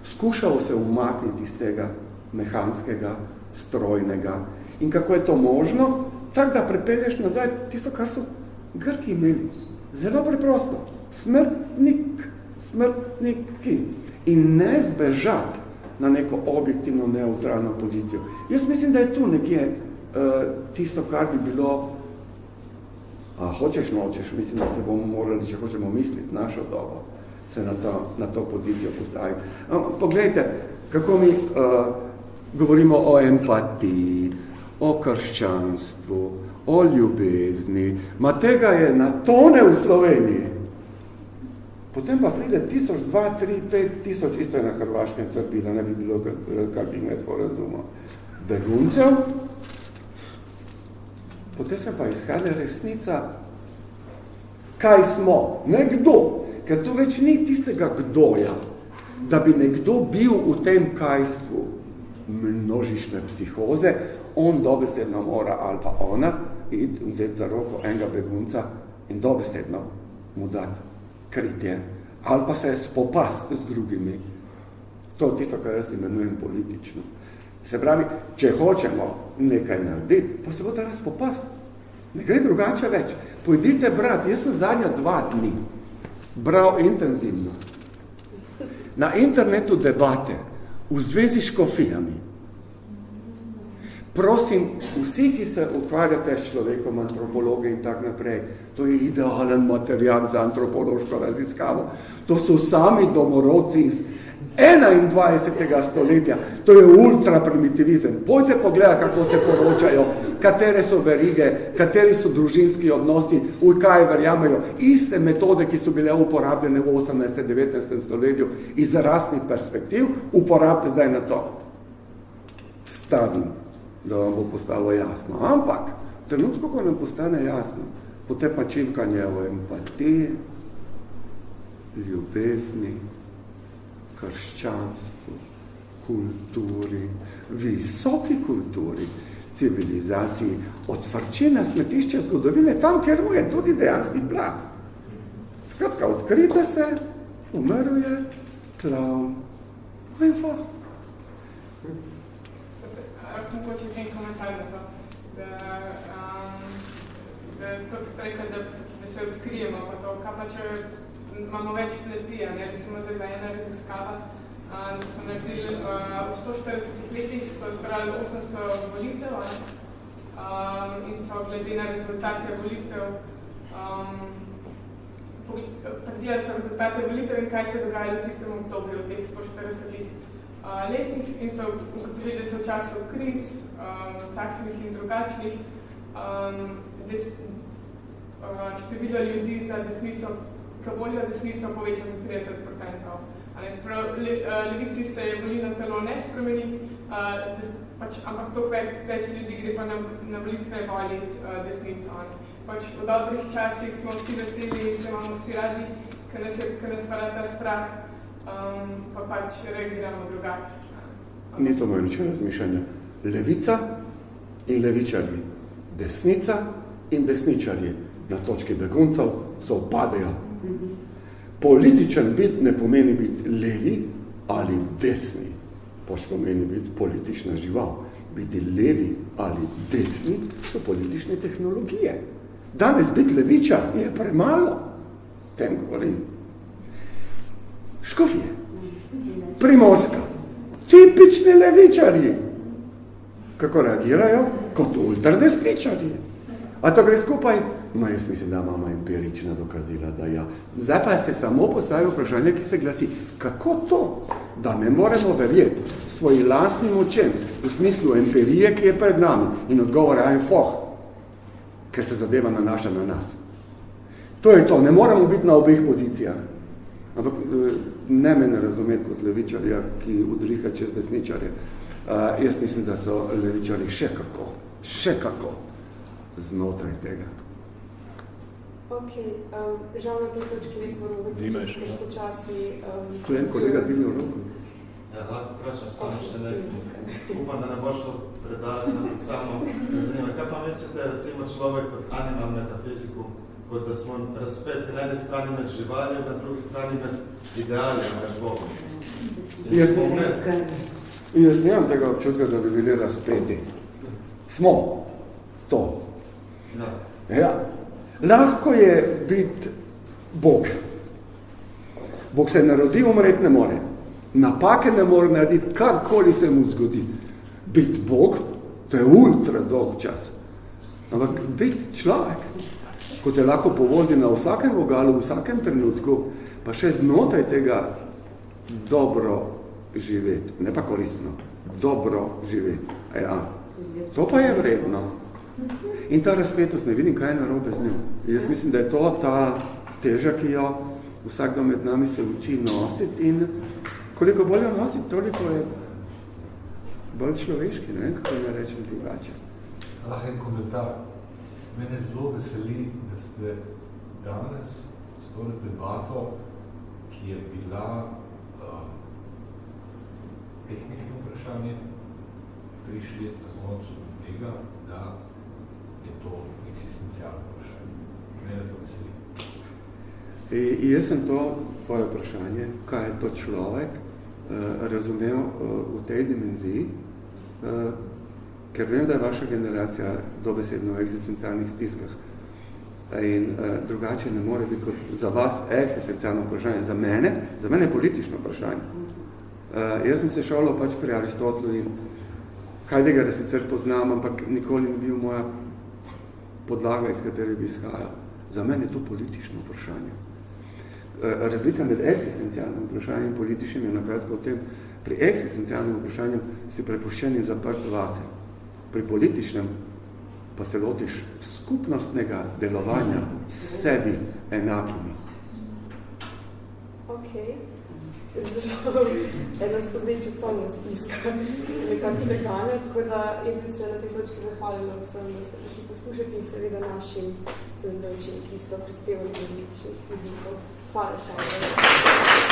skušal se umakniti iz tega mehanskega, strojnega. In kako je to možno? Tak, da prepelješ nazaj tisto, kar so Grki imeli. Zelo preprosto. Smrtniki. In ne zbežati na neko objektivno neutralno pozicijo. Jaz mislim, da je tu nekje tisto, kar bi bilo hočeš, nočeš, mislim, da se bomo morali, če hočemo misliti našo dobo, se na to pozicijo postaviti. Poglejte, kako mi govorimo o empatiji, o krščanstvu, o ljubezni. Ma tega je na tone v Sloveniji. Potem pa pride 1000, 2, 3, 5 1000, isto je na Hrvaškem Srbiji, da ne bi bilo kakih nesporazumov, beguncev. Potem se pa izhade resnica, kaj smo, ne kdo, ker to več ni tistega kdoja, da bi nekdo bil v tem kajstvu množične psihoze, on dobesedno mora ali pa ona iti, vzeti za roko enega begunca in dobesedno mu dati kritje, ali pa se spopast z drugimi. To je tisto, kar jaz imenujem politično. Se pravi, če hočemo nekaj narediti, pa se bo treba spopast. Ne gre drugače več. Pojdite brati, jaz sem zadnja 2 dni bral intenzivno na internetu debate v zvezi s škofijami. Prosim, vsi, ki se ukvarjate s človekom, antropologi in tak naprej, to je idealen material za antropološko raziskavo. To so sami domorodci iz 21. stoletja. To je ultraprimitivizem. Pojdite pogledati, kako se poročajo, katere so verige, kateri so družinski odnosi, v kaj verjamejo. Iste metode, ki so bile uporabljene v 18. 19. stoletju iz rasnih perspektiv, uporabite zdaj na to. Stavim, da vam bo postalo jasno. Ampak, v trenutku, ko nam postane jasno, potem pa čivkanje o empatiji, ljubezni, krščanstvu, kulturi, visoki kulturi, civilizaciji, odvrčina smetišče zgodovine, tam, kjer mu je tudi dejanski plac. Skratka, odkrite se, umrl je klavn. In fa. Mogoče en komentar na to, da to, ki ste rekli, da se odkrijemo, pa to, kaj pa če imamo več pleti, recimo zdaj da ena raziskava, da so naredili v 140 letih, so zbrali 800 volitev in so glede na rezultate volitev, pač gledali so rezultate volitev in kaj se dogajalo v tistem obdobju, v teh 140 letih in so ugotovili, da se v času kriz, takšnih in drugačnih, število ljudi za desnico, ki volijo desnico, poveča za 30%. Levici se je volilno telo ne spremeni, ampak toliko več ljudi gre pa na volitve voliti desnico. Pač v dobrih časih smo vsi veseli, se imamo vsi radi, ker nas pa ta strah, pa pač reagiramo drugače. Ni to moje lično razmišljanje. Levica in levičarji, desnica in desničarji na točki beguncev se opadejo. Političen bit ne pomeni biti levi ali desni, pač pomeni biti politična žival. Biti levi ali desni so politične tehnologije. Danes biti levičar je premalo. Tem govorim. Škofje, Primorska, tipični levičarji. Kako reagirajo? Kot ultradesničarji. A to gre skupaj? No, jaz mislim, da imamo empirična dokazila, da ja. Zdaj pa se samo postavi vprašanje, ki se glasi, kako to, da ne moremo verjeti svoji lastnim očem v smislu empirije, ki je pred nami in odgovore aj foh, ker se zadeva nanaša na nas. To je to, ne moremo biti na obeh pozicijah. Ampak ne me ne razumeti kot levičarja, ki udriha čez desničarje. Jaz mislim, da so levičari še kako znotraj tega. Ok, žal na tej točki nismo zaključili, ker počasi... Tu je en kolega dvignil roko. Ja, lahko vprašam, samo še nekaj. Upam, da ne bo šlo predavati, ampak samo me zanima. Kaj pa mislite, recimo človek kot animal metafiziku, kot da smo razpeti na eni strani med živaljo, na drugi strani med idealjem, med Bogom? Jaz nimam tega občutka, da bi bili razpeti. Smo to. Ja. Lahko je biti Bog. Bog se ne rodi, umreti ne more. Napake ne more narediti, karkoli se mu zgodi. Biti Bog, to je ultra dolg čas. Ampak biti človek, ko te lahko povozi na vsakem vogalu, v vsakem trenutku, pa še znotraj tega dobro živeti. Ne pa koristno, dobro živeti. Ja. To pa je vredno. In ta razpetost, ne vidim, kaj je narobe z njo. Jaz mislim, da je to ta teža, ki jo vsakdo med nami se uči nositi in koliko bolj jo nositi, toliko je bolj človeški, ne? Kako ne rečem drugače. Lahko en komentar. Mene zelo veseli, da ste danes s to debato, ki je bila tehnično vprašanje, prišli na koncu do tega, da je to eksistencialno vprašanje. Mene to veseli. Jaz sem to tvoje vprašanje, kaj je to človek, razumel v tej dimenziji, ker vem, da je vaša generacija dobesedno v eksistencialnih stiskah. In drugače ne more biti kot za vas eksistencialno vprašanje. Za mene je politično vprašanje. Jaz sem se šolal pač pri Aristotelu in Heideggerja sicer poznam, ampak nikoli ni bil moja podlaga, iz katere bi izhajal. Za mene je to politično vprašanje. Razlika med eksistencialnim vprašanjem in političnim je nakratko v tem, pri eksistencialnem vprašanju si prepuščen in zaprt vase. Pri političnem pa se lotiš skupnostnega delovanja s sebi enakimi. Ok. Žal, nas pa zdaj časovna stiska nekako preganja, tako da jaz bi se na tej točki zahvalila vsem, da ste prišli poslušati in seveda našim sodelavcem, ki so prispevali z različnih vidikov. Hvala še.